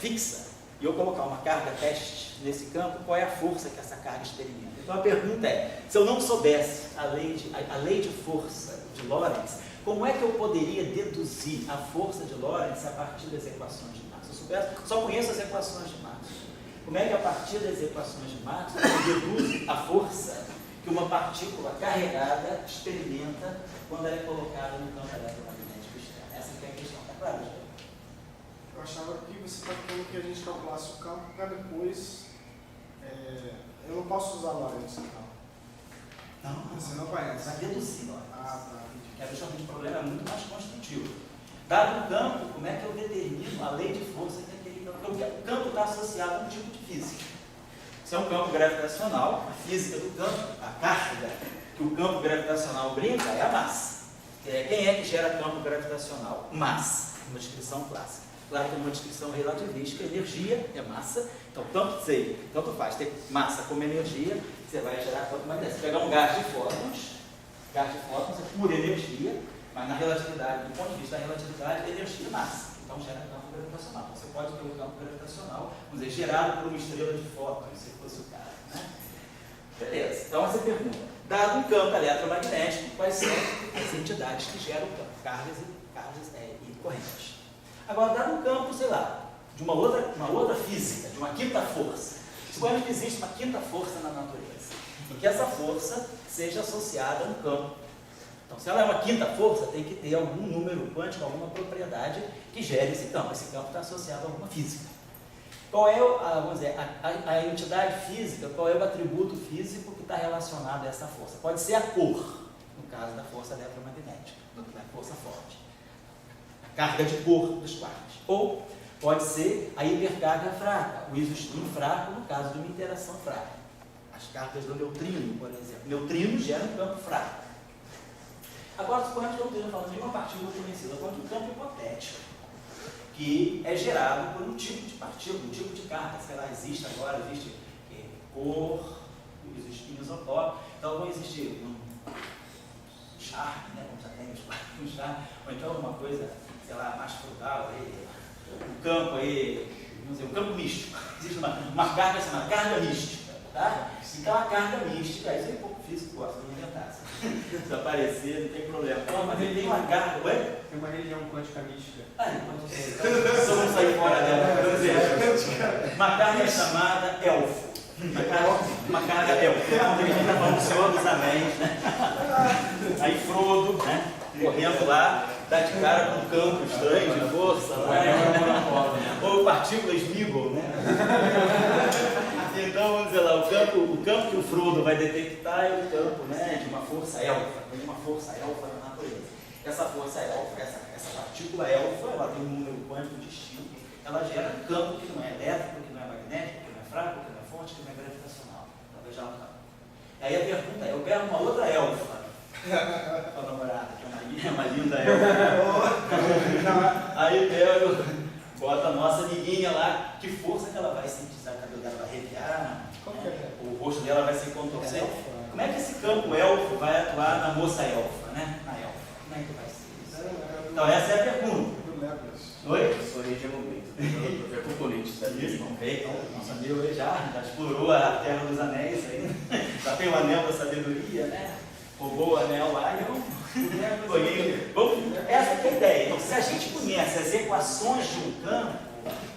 fixa, e eu colocar uma carga teste nesse campo, qual é a força que essa carga experimenta? Então a pergunta é, se eu não soubesse a lei de força de Lorentz, como é que eu poderia deduzir a força de Lorentz a partir das equações de Maxwell? Se eu soubesse, só conheço as equações de Maxwell. Como é que a partir das equações de Maxwell eu deduzo a força que uma partícula carregada experimenta quando ela é colocada no campo eletromagnético externo? Essa que é a questão, tá claro, gente? Eu achava que você está falando que a gente calculasse o campo para depois. Eu não posso usar Lorentz então. Não, Você não conhece. vai deduzir Lorentz. Ah, tá. A questão do problema é muito mais constitutivo. Dado um campo, como é que eu determino a lei de força que aquele campo? Porque o campo está associado a um tipo de física. Se é um campo gravitacional, a física do campo, a carga que o campo gravitacional brinca é a massa. Quem é que gera campo gravitacional? Massa, uma descrição clássica. Claro que numa descrição relativística, energia é massa, então tanto faz ter massa como energia, você vai gerar campo magnético. Se pegar um gás de fótons é pura energia, mas na relatividade, do ponto de vista da relatividade, energia é massa, então gera campo gravitacional. Então, você pode ter um campo gravitacional, vamos dizer, gerado por uma estrela de fótons, se fosse o caso, né? Beleza, então essa pergunta. Dado um campo eletromagnético, quais são as entidades que geram o campo? Cargas e correntes. Agora, dado um campo, sei lá, de uma outra física, de uma quinta força. Suponhamos que existe uma quinta força na natureza, e que essa força seja associada a um campo. Então, se ela é uma quinta força, tem que ter algum número quântico, alguma propriedade que gere esse campo. Esse campo está associado a alguma física. Qual é, vamos dizer, a entidade física, qual é o atributo físico que está relacionado a essa força? Pode ser a cor, no caso da força eletromagnética, da força forte. A carga de cor dos quartos. Ou pode ser a hipercarga fraca, o isospin fraco, no caso de uma interação fraca. As cargas do neutrino, por exemplo. Neutrino gera um campo fraco. Agora, suponhamos que eu esteja falando de uma partícula conhecida quanto um campo hipotético, que é gerado por um tipo de partícula, um tipo de carga. Sei lá, existe cor, os espinhos isotopos. Então, vão existir um charme, né? Como já tem um charme, ou então uma coisa, sei lá, mais frutal, um campo aí, vamos dizer, um campo místico. Existe uma carga chamada carga mística, tá? Então a carga mística, isso é um pouco físico, gosta de inventar. Se aparecer, não tem problema. Então, mas ele tem uma carga, ué? Tem uma religião quântica mística. Só vamos sair fora dela. Vamos dizer, uma carga chamada elfo. Uma carga elfo. Onde a gente está falando do Senhor dos Anéis, né? Aí Frodo, né? Correndo lá, dá de cara com um campo estranho de força, né? Ou partículas Nibble, né? Então, vamos dizer lá, o campo que o Frodo vai detectar é o campo, né, de uma força elfa, tem uma força elfa na natureza. Essa força elfa, essa partícula elfa, ela tem um número quântico distinto, ela gera um campo que não é elétrico, que não é magnético, que não é fraco, que não é forte, que não é gravitacional. Então, veja lá o campo. Aí a pergunta é, eu pego uma outra elfa, a namorada, que é uma linda elfa. Aí pego, bota a nossa amiguinha lá, que força que ela vai sentir? O cabelo dela vai arrepiar, o rosto dela vai se contorcer. Como é que esse campo elfo vai atuar na moça elfa, né? Na elfa. Como é que vai ser isso? Então essa é a pergunta. Oi? Sou rei de momento. Eu tô político, tá Isso, não veio. Então, nosso amigo aí já explorou a Terra dos Anéis aí, já tem o anel da sabedoria, né? Roubou o anel lá e essa que é a ideia. Então, se a gente conhece as equações de um campo,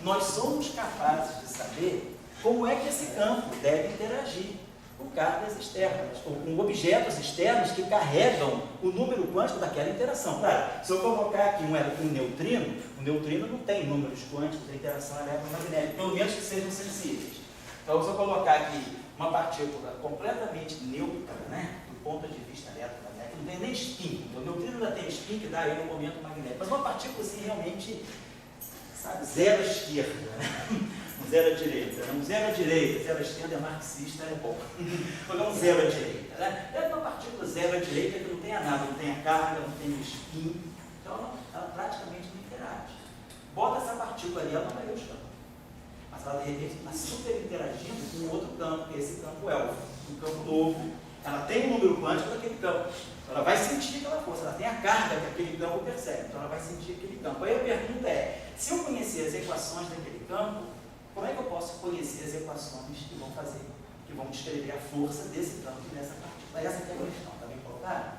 nós somos capazes de saber como é que esse campo deve interagir com cargas externas, ou com objetos externos que carregam o número quântico daquela interação. Claro, se eu colocar aqui um neutrino, o neutrino não tem números quânticos da interação eletromagnética, pelo menos que sejam sensíveis. Então, se eu colocar aqui uma partícula completamente neutra, né, do ponto de vista eletromagnético, não tem nem spin, o neutrino ainda tem spin que dá aí um momento magnético, mas uma partícula assim realmente, sabe, zero à esquerda, né? Um zero à direita. Um zero à direita, zero à esquerda é marxista, é bom. Porque é um zero à direita, né? É uma partícula zero à direita que não tem nada, não tem a carga, não tem o spin, então ela praticamente não interage. Bota essa partícula ali, ela não vai ver os campos. Mas ela de repente está super interagindo com um outro campo, que é esse campo elfo, um campo novo. Ela tem o número quântico daquele campo. Ela vai sentir aquela força, ela tem a carga que aquele campo percebe, então ela vai sentir aquele campo. Aí a pergunta é, se eu conhecer as equações daquele campo, como é que eu posso conhecer as equações que vão descrever a força desse campo e dessa partícula? Essa é a questão, está bem colocada?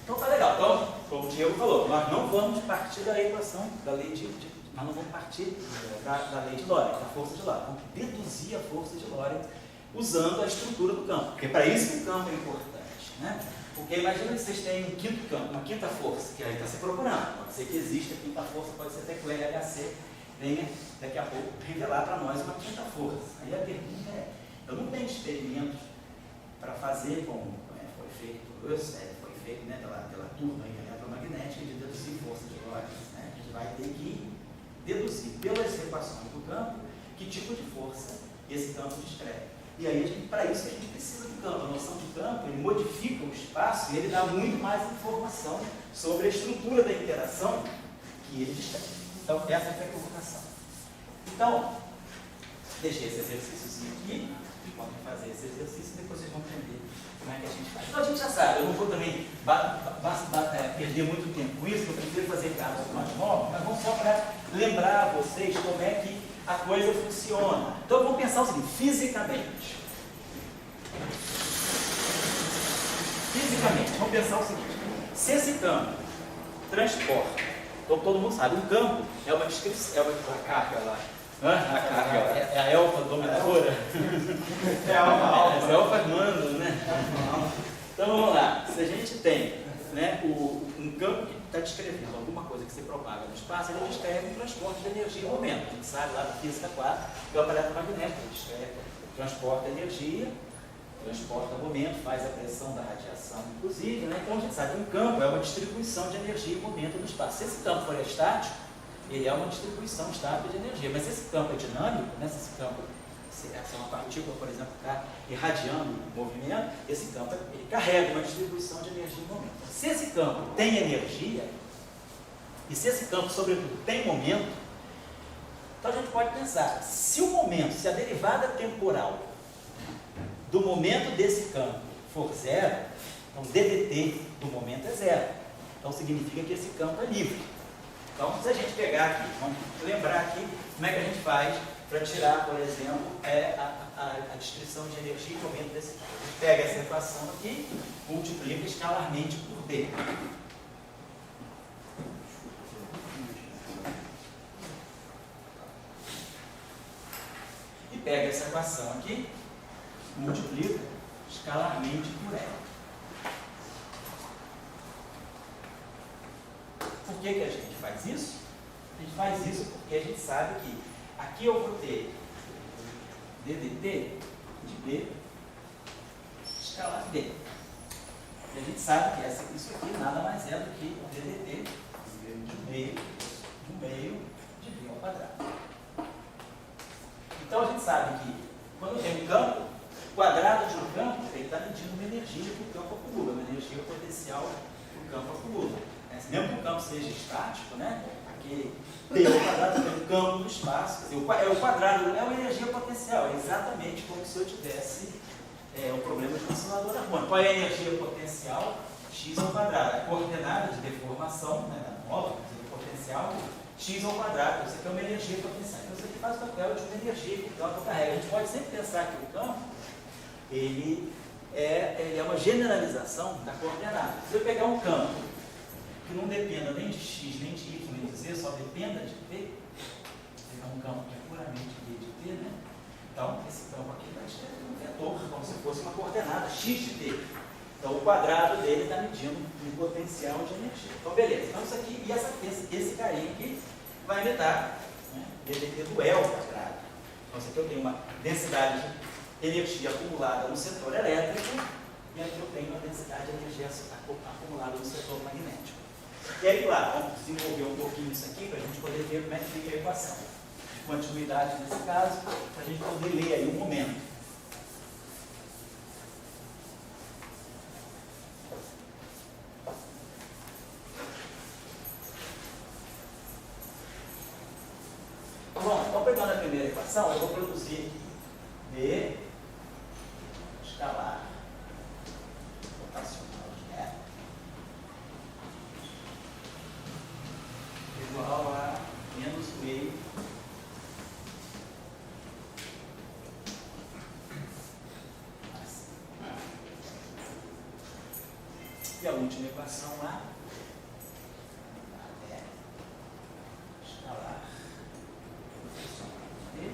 Então tá legal. Então, como o Diego falou, nós não vamos partir da equação da lei nós não vamos partir da lei de Lorentz, da força de Lorentz. Vamos deduzir a força de Lorentz usando a estrutura do campo, porque para isso que o campo é importante, né? Porque imagina que vocês têm um quinto campo, uma quinta força, que aí está se procurando. Pode ser que exista a quinta força, pode ser até que o LHC venha daqui a pouco revelar para nós uma quinta força. Aí a pergunta é, eu não tenho experimentos para fazer como foi feito né, pela turma eletromagnética de deduzir força de Lorentz, né? A gente vai ter que deduzir pelas equações do campo que tipo de força esse campo descreve. E aí, para isso, a gente precisa do campo. A noção de campo, ele modifica o espaço e ele dá muito mais informação sobre a estrutura da interação que ele descreve. Então, essa foi a provocação. Então, deixei esse exercício aqui, e quando fazer esse exercício, depois vocês vão entender como é que a gente faz. Então, a gente já sabe, eu não vou também perder muito tempo com isso, porque eu prefiro fazer casos mais novos, mas vamos só para lembrar a vocês como é que a coisa funciona. Então, vamos pensar o seguinte, fisicamente, vamos pensar o seguinte, se esse campo transporta, então todo mundo sabe, um campo é uma descrição, a carga lá. A carga é a elfa dominadora. É a alfa. As elfas mandam, né? Então vamos lá. Se a gente tem, né, um campo está descrevendo alguma coisa que se propaga no espaço, ele descreve um transporte de energia em momento. A gente sabe lá da física 4 que é o eletromagnético, ele descreve, transporta energia, transporta momento, faz a pressão da radiação, inclusive, né? Então a gente sabe que um campo é uma distribuição de energia em momento no espaço. Se esse campo for estático, ele é uma distribuição estável de energia. Mas se esse campo é dinâmico, né? Se esse campo, se uma partícula, por exemplo, está irradiando movimento, esse campo ele carrega uma distribuição de energia em momento. Se esse campo tem energia, e se esse campo, sobretudo, tem momento, então a gente pode pensar, se o momento, se a derivada temporal do momento desse campo for zero, então DDT do momento é zero. Então significa que esse campo é livre. Então, se a gente pegar aqui, vamos lembrar aqui como é que a gente faz para tirar, por exemplo, a descrição de energia e momento desse campo. A gente pega essa equação aqui, multiplica escalarmente por D. E pega essa equação aqui, multiplica escalarmente por L. Por que a gente faz isso? A gente faz isso porque a gente sabe que aqui eu vou ter DDT de B escalar D. E a gente sabe que isso aqui nada mais é do que DDT de meio de B ao quadrado. Então a gente sabe que quando tem um campo, o quadrado de um campo ele está medindo uma energia que o campo acumula, uma energia potencial que o campo acumula. Mesmo que o campo seja estático, né? Aquele D ao quadrado é o campo do espaço. O quadrado é uma energia potencial, é exatamente como se eu tivesse um problema de oscilador harmônico. Qual é a energia potencial? X ao quadrado. A coordenada de deformação, né, da mola, do potencial, X ao quadrado. Isso aqui é uma energia potencial. Então, isso aqui faz o papel de uma energia que o campo carrega. A gente pode sempre pensar que o campo ele é uma generalização da coordenada. Se eu pegar um campo que não dependa nem de x, nem de y, nem de z, só dependa de t, pegar um campo que é puramente d de t, né? Então, esse campo aqui vai ser um vetor, como se fosse uma coordenada x de t. Então, o quadrado dele está medindo um potencial de energia. Então, beleza. Então, isso aqui, e esse carinha aqui vai me dar, né, DDT do E ao quadrado. Então, isso aqui eu tenho uma densidade de energia acumulada no setor elétrico, e aqui eu tenho uma densidade de energia acumulada no setor magnético. E aí, claro, vamos desenvolver um pouquinho isso aqui para a gente poder ver como é que fica a equação de continuidade nesse caso, para a gente poder ler aí um momento. Bom, então pegando a primeira equação, eu vou produzir D escalar rotacional de E igual a menos meio assim. E a última equação lá é escalar rotacional de D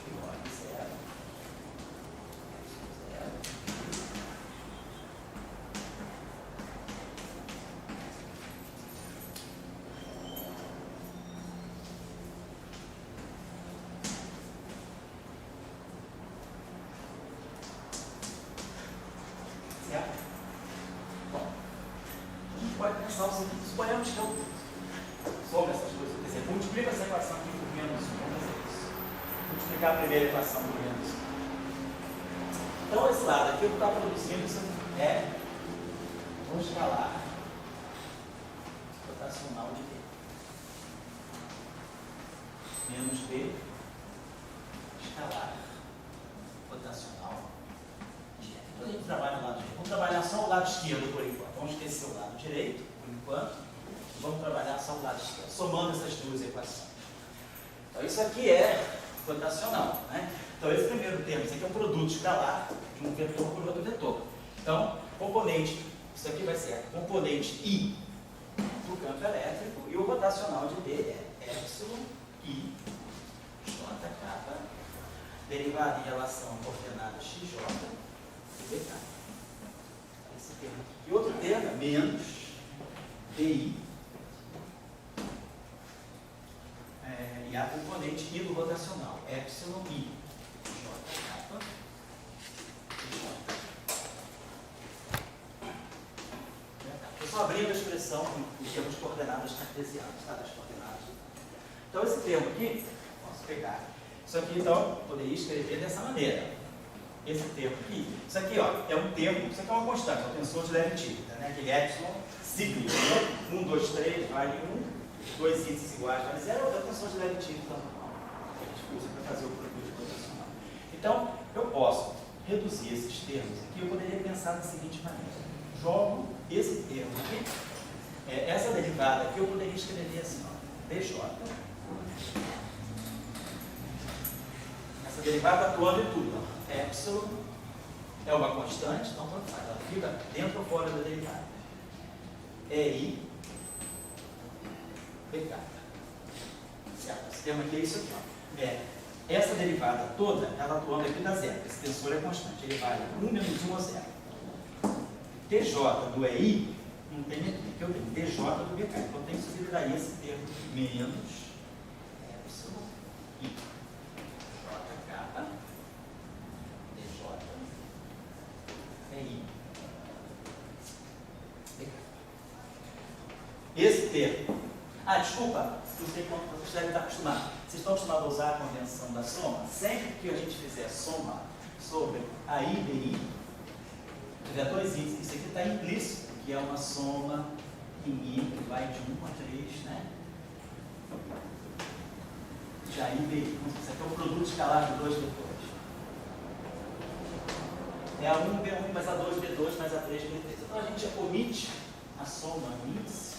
igual a zero. Certo? Bom, a gente pode pensar o seguinte: suponhamos que eu some essas coisas, quer dizer, multiplica essa equação aqui por menos 1, vamos fazer isso. Multiplicar a primeira equação por menos 1. Então, esse lado aqui, o que está produzindo isso é um escalar rotacional de D. Menos B escalar rotacional de E. Então, a gente trabalha no lado direito. Vamos trabalhar só o lado esquerdo por enquanto. Vamos esquecer o lado direito por enquanto. Vamos trabalhar só o lado esquerdo, somando essas duas equações. Então, isso aqui é rotacional, né? Então, esse primeiro termo, isso aqui é um produto escalar de um vetor por outro vetor. Então, componente, isso aqui vai ser a componente I do campo elétrico e o rotacional de D é epsilon I J kappa, derivada em relação à coordenada XJ, do BK. Esse termo aqui. E outro termo é menos DI e a componente I do rotacional, epsilon I, J kappa, J. Eu só abrindo a expressão em termos de coordenadas cartesianas, tá? Das coordenadas. Então, esse termo aqui, posso pegar. Isso aqui, então, poderia escrever dessa maneira. Esse termo aqui, isso aqui, ó, é um termo, isso aqui é uma constante, é um tensor de Levy-Tita, né? Aquele epsilon cíclico, né? 1, 2, 3, vale 1, 2 índices iguais, vale 0, é o tensor de Levy-Tita, que a gente usa para fazer o produto rotacional. Então, eu posso reduzir esses termos aqui, eu poderia pensar da seguinte maneira. Jogo esse termo aqui, essa derivada aqui eu poderia escrever assim, ó, dj. Essa derivada atuando em tudo, ó. Epsilon é uma constante, então tanto faz, ela fica dentro ou fora da derivada. EI BK. Certo? Esse termo aqui é isso aqui, ó. Essa derivada toda, ela atuando aqui dá zero. Esse tensor é constante, ele vale 1 menos 1 ou 0. DJ do EI não tem aqui, que eu tenho DJ do BK. Então eu tenho que subtrair esse termo menos epsilon I. J kappa DJ EI BK. Esse termo. Desculpa, não sei como vocês devem estar acostumados. Vocês estão acostumados a usar a convenção da soma? Sempre que a gente fizer soma sobre a I e I, tiver dois índices, isso aqui está implícito, que é uma soma em I que vai de 1 a 3, né? Já I e I, isso aqui é um produto escalar de dois vetores. É a 1 B1 mais a 2 B2 mais a 3 B3. Então a gente omite a soma no índice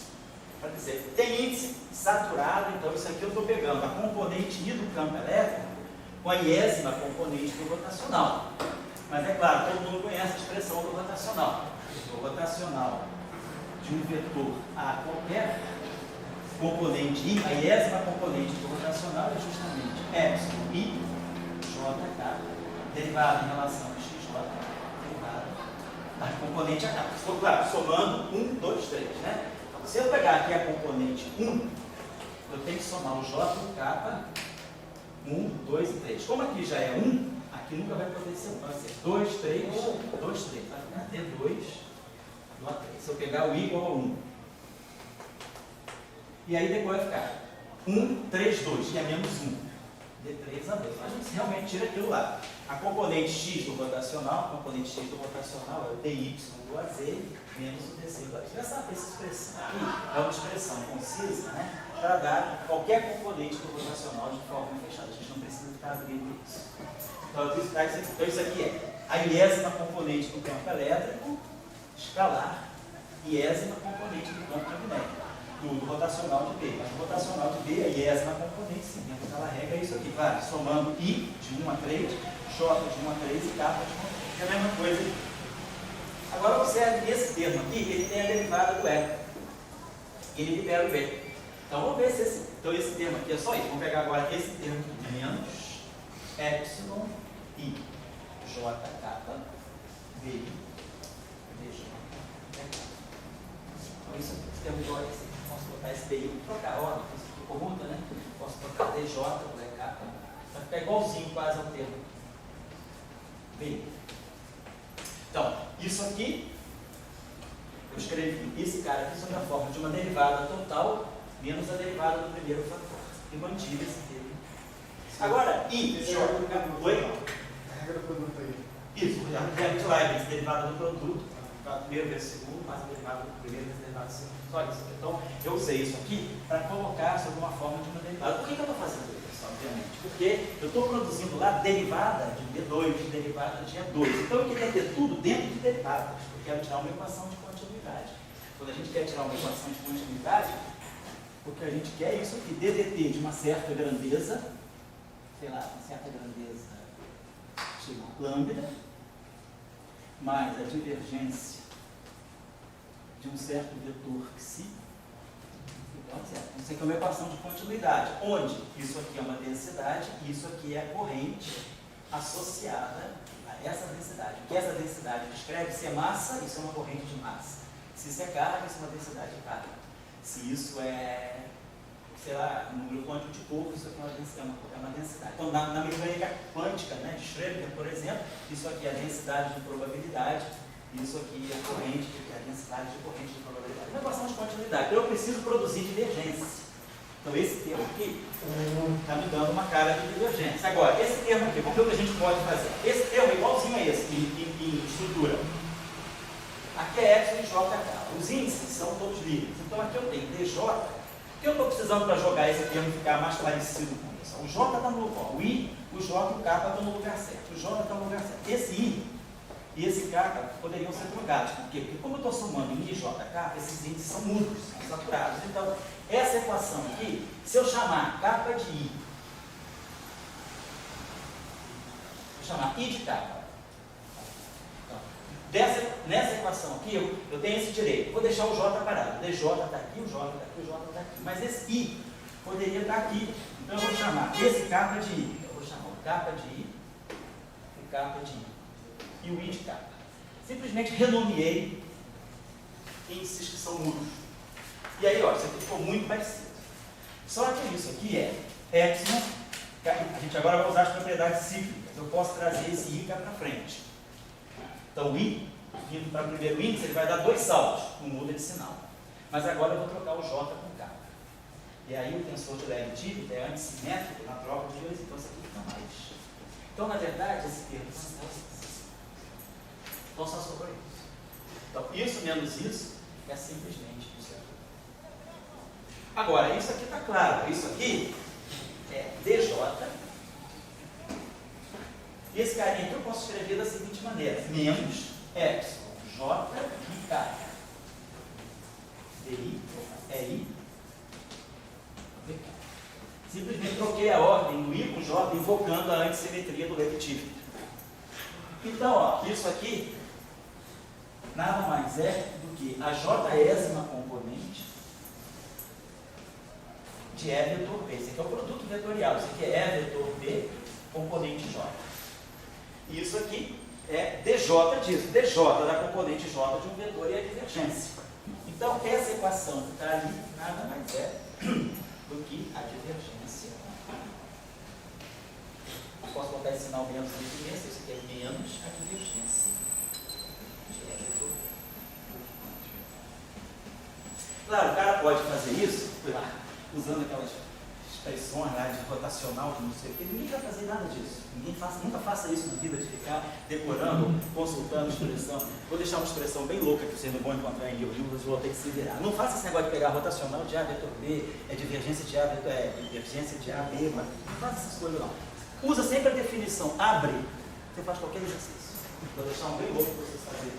para dizer, tem índice saturado, então isso aqui eu estou pegando a componente I do campo elétrico com a iésima componente do rotacional. Mas é claro, todo mundo conhece a expressão do rotacional. O rotacional de um vetor a qualquer componente I, a iésima componente do rotacional é justamente epsilon I, JK, derivada em relação a XJ, derivada da componente AK. Estou, claro, somando 1, 2, 3, né? Então, se eu pegar aqui a componente 1, eu tenho que somar o J e o K, 1, 2 e 3. Como aqui já é 1, aqui nunca vai poder ser 1, vai ser 2, 3, 2, 3. Vai ficar D2 do A3. Se eu pegar o I igual a 1. E aí depois vai ficar 1, 3, 2, que é menos 1. D3 a 2. A gente realmente tira aquilo lá. A componente X do rotacional, a componente X do rotacional é o DY do AZ menos o DC do AZ. Já sabe, essa expressão aqui é uma expressão concisa, né? Para dar qualquer componente do rotacional de forma fechada. A gente não precisa ficar abrindo isso. Então isso aqui é a iésima componente do campo elétrico, escalar, iésima componente do campo magnético, do rotacional de B. Mas o rotacional de B, a iésima componente, sim, ela rega isso aqui, claro, somando I de 1 a 3, J de 1 a 3 e K de 1 a 3. É a mesma coisa. Agora observe que esse termo aqui, ele tem a derivada do E. Ele libera o E. Então vamos ver se esse termo aqui é só isso. Vamos pegar agora esse termo aqui, menos epsilon I, J kappa, DI, DJ. Então isso aqui, esse termo igual a esse aqui. Posso botar esse DI, trocar a ordem, isso aqui commuta, né? Posso botar DJ por EK, vai ficar igualzinho quase ao termo B. Então, isso aqui, eu escrevi esse cara aqui sob a forma de uma derivada total menos a derivada do primeiro fator. E mantive esse termo. Agora, I, J, oi? A regra do produto aí. Isso, a regra de Leibniz, derivada do produto, o primeiro vezes o segundo, mais a derivada do primeiro vezes a derivada do segundo. Só isso. Então, eu usei isso aqui para colocar sob uma forma de uma derivada. Por que eu estou fazendo isso, obviamente? Porque eu estou produzindo lá derivada de B2, derivada de E2. Então, eu queria ter tudo dentro de derivadas. Eu quero tirar uma equação de continuidade. Quando a gente quer tirar uma equação de continuidade, o que a gente quer é isso aqui, DDT de uma certa grandeza, sei lá, uma certa grandeza lambda, mais a divergência de um certo vetor xi. Então, isso aqui é uma equação de continuidade, onde isso aqui é uma densidade e isso aqui é a corrente associada a essa densidade. O que essa densidade descreve? Se é massa, isso é uma corrente de massa. Se isso é carga, isso é uma densidade de carga. Se isso é, sei lá, um número quântico de corpo, isso aqui é uma densidade. Então, na mecânica quântica, né, de Schrödinger, por exemplo, isso aqui é a densidade de probabilidade, isso aqui é a corrente, é a densidade de corrente de probabilidade. Uma equação de quantidade. Então, eu preciso produzir divergência. Então, esse termo aqui está me dando uma cara de divergência. Agora, esse termo aqui, vamos ver o que a gente pode fazer. Esse termo é igualzinho a esse, em estrutura. Aqui é epsilon e j, os índices são todos livres. Então, aqui eu tenho dj. O que eu estou precisando para jogar esse termo e ficar mais parecido com isso? O j está no lugar, o i, o j e o k estão no lugar certo. O j está no lugar certo. Esse i e esse k poderiam ser trocados. Por quê? Porque como eu estou somando i, j, k, esses índices são mudos, são saturados. Então, essa equação aqui, se eu chamar k de i, vou chamar i de k. Nessa equação aqui, eu tenho esse direito. Vou deixar o j parado. O dj está aqui, o j está aqui, o j está aqui. Mas esse i poderia estar aqui. Então eu vou chamar esse k de i. Eu vou chamar o k de i, o k de i e o i de k. Simplesmente renomeei índices que são mudos. E aí, ó, isso aqui ficou muito parecido. Só que isso aqui é epsilon. A gente agora vai usar as propriedades cíclicas. Eu posso trazer esse i cá para frente. Então, o i, vindo para o primeiro índice, ele vai dar 2 saltos, não muda de sinal. Mas agora eu vou trocar o j com k. E aí o tensor de Leibniz é antissimétrico na troca de 2, então isso aqui fica mais. Então, na verdade, esse termo então só sobrou isso. Então, isso menos isso é simplesmente isso aqui. Agora, isso aqui está claro. Isso aqui é dj. E esse carinha aqui eu posso escrever da seguinte maneira: menos epsilon j e k. di é i dk. Simplesmente troquei a ordem do i com j, invocando a antissimetria do Leibniz. Então, ó, isso aqui nada mais é do que a j-ésima componente de E vetor B. Esse aqui é o produto vetorial. Isso aqui é E vetor B componente j. E isso aqui é dj disso. dj da componente j de um vetor e a divergência. Então, essa equação que está ali nada mais é do que a divergência. Eu posso botar esse sinal menos de diferença. Isso aqui é menos a divergência de E vetor B. Claro, o cara pode fazer isso usando aquelas expressões lá de rotacional, de não sei o que. Ninguém vai fazer nada disso. Nunca faça isso na vida, de ficar decorando, consultando expressão. Vou deixar uma expressão bem louca que vocês não vão encontrar em livros, vocês vão ter que se virar. Não faça esse negócio de pegar rotacional de A vetor B, é divergência de A vetor, divergência de A B, mas não faça essas coisas não. Usa sempre a definição abre, você faz qualquer exercício. Vou deixar um bem louco para vocês fazerem.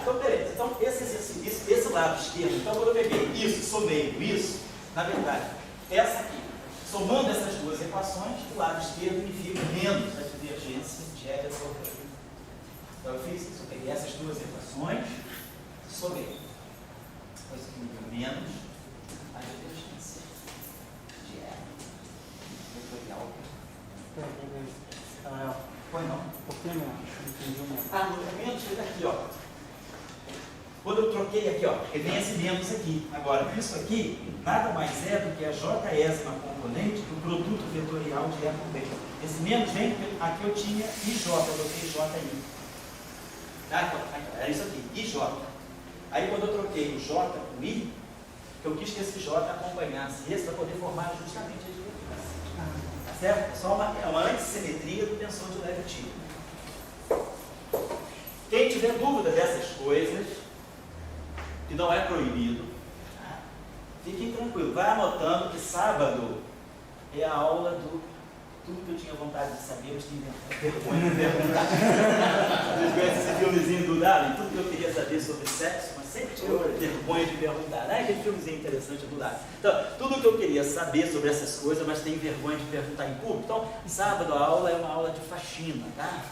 Então, beleza. Então, esse exercício, esse lado esquerdo, então quando eu peguei isso, somei isso, na verdade, essa aqui, somando essas duas equações, do lado esquerdo me fica menos a divergência de E vetor B. Então eu fiz isso, eu peguei essas duas equações, somei. Então isso aqui me deu menos a divergência de E vetorial. Foi não? Por que não? Entendi o Ah, no menos foi daqui, ó. Quando eu troquei aqui, ó, vem esse menos aqui. Agora, isso aqui nada mais é do que a j-ésima componente do produto vetorial de E por B. Esse menos vem porque aqui eu tinha ij, eu botei j aí. Então, era isso aqui, ij. Aí quando eu troquei o j com i, eu quis que esse j acompanhasse esse para poder formar justamente a divergência. Tá certo? Só uma antissimetria do tensor de Leibniz. Quem tiver dúvida dessas coisas, que não é proibido, fiquem tranquilos, vai anotando que sábado é a aula do tudo que eu tinha vontade de saber, eu tinha vergonha de perguntar. Vocês conhecem esse filmezinho do Darwin? Tudo que eu queria saber sobre sexo, mas sempre tinha vergonha de perguntar. Aquele filmezinho interessante do Darwin. Então, tudo que eu queria saber sobre essas coisas, mas tenho vergonha de perguntar em público. Então, sábado a aula é uma aula de faxina, tá?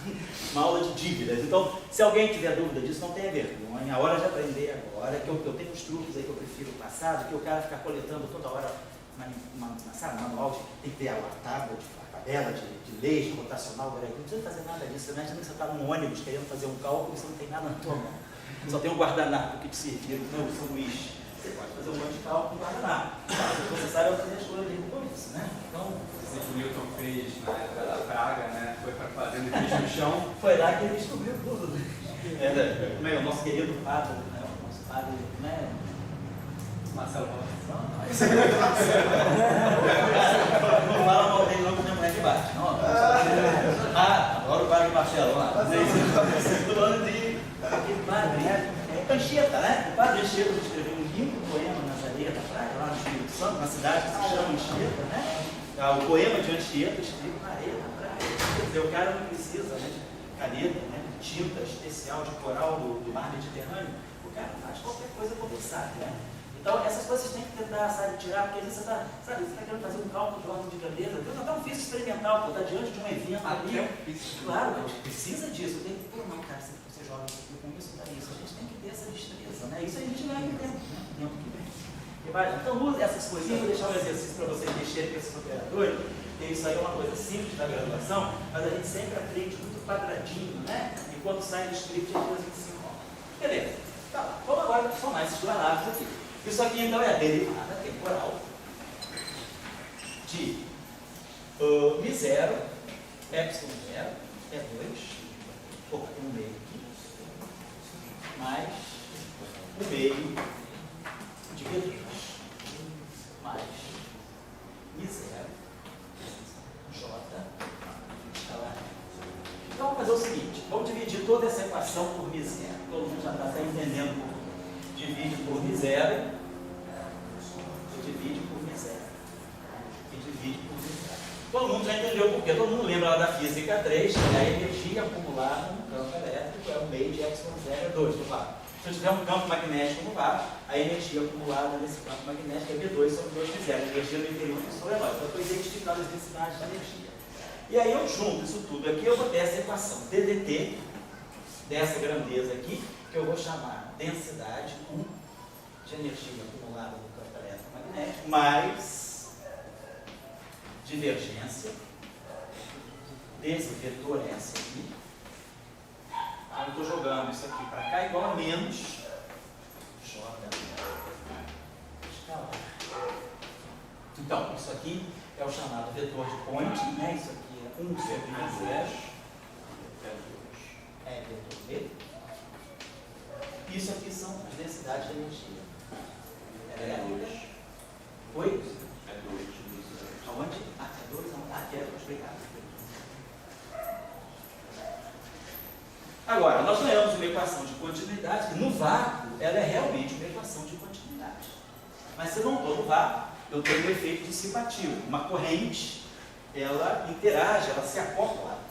Uma aula de dívidas. Então, se alguém tiver dúvida disso, não tenha vergonha. A hora de aprender agora, que eu tenho uns truques aí que eu prefiro passar, do que o cara ficar coletando toda hora sabe, manual, tem que ter a tábua, a tabela de leis, rotacional, não precisa fazer nada disso, né? Você está num ônibus querendo fazer um cálculo, você não tem nada na tua mão. Só tem um guardanapo que te servir, não o sanduíche. Você pode fazer um monte de cálculo com guardanapo. Você sabe fazer as coisas com isso, né? Então, O Newton fez na época da praga, né? Foi para fazenda e fez no chão. foi lá que ele descobriu tudo. Como é o nosso querido padre, né? O nosso padre, né? Marcelo Rossi. Não fala mal dele não, que minha mulher que bate. Não, agora o padre Marcelo lá. Falando de aquele padre, né? Anchieta, né? O padre Anchieta escreveu um lindo poema nas areias da praia, lá no Espírito Santo, na cidade que se chama Anchieta, né? O poema de Anchieta escrito na areia da praia. Quer dizer, o cara não precisa, né, de caneta, né, de tinta especial de coral do mar Mediterrâneo. O cara faz qualquer coisa como ele sabe, né? Então, essas coisas você tem que tentar, sabe, tirar, porque às vezes você está querendo fazer um cálculo de ordem de grandeza. Eu não fiz experimental, pô, está diante de um evento ali. Claro, a gente precisa disso. Tem que, pô, não, cara, você joga com isso, dá isso. A gente tem que ter essa destreza, né? Isso a gente não é com tempo, né? Tempo que vem. Então, use essas coisinhas, vou deixar um exercício para vocês mexerem com esses operadores. E isso aí é uma coisa simples da graduação, mas a gente sempre aprende muito quadradinho, né? E quando sai do script, as coisas se enrolam. Beleza, tá lá. Vamos agora somar esses dois lados aqui. Isso aqui então é a derivada temporal de μ0, ε0 é 2, por 1 meio aqui, mais 1 meio de V2, mais μ0, J, escalar. Então vamos fazer o seguinte, vamos dividir toda essa equação por μ0. Todo mundo já está entendendo. Divide por μ0, e divide por μ0, e divide por μ0. Todo mundo já entendeu por quê? Todo mundo lembra lá da física 3, que a energia acumulada no campo elétrico é o meio de ε0 é 2 do vácuo. Se eu tiver um campo magnético no vácuo, a energia acumulada nesse campo magnético é V2 sobre 2 μ0, a energia do interior do Sol é 9. Então eu estou identificando as densidades da energia. E aí eu junto isso tudo aqui, eu vou ter essa equação ddt, dessa grandeza aqui, que eu vou chamar densidade 1 de energia acumulada no campo eletromagnético, mais divergência desse vetor S aqui. Eu estou jogando isso aqui para cá igual a menos J escalar. Então, isso aqui é o chamado vetor de Poynting, né? Isso aqui é 1 sobre 0, é vetor B. Isso aqui são as densidades de energia. Elétrica. Oi? É 2. Aonde? É 2? Aqui é para explicar. Agora, nós ganhamos uma equação de continuidade, que no vácuo ela é realmente uma equação de continuidade. Mas se eu não estou no vácuo, eu tenho um efeito dissipativo. Uma corrente, ela interage, ela se acopla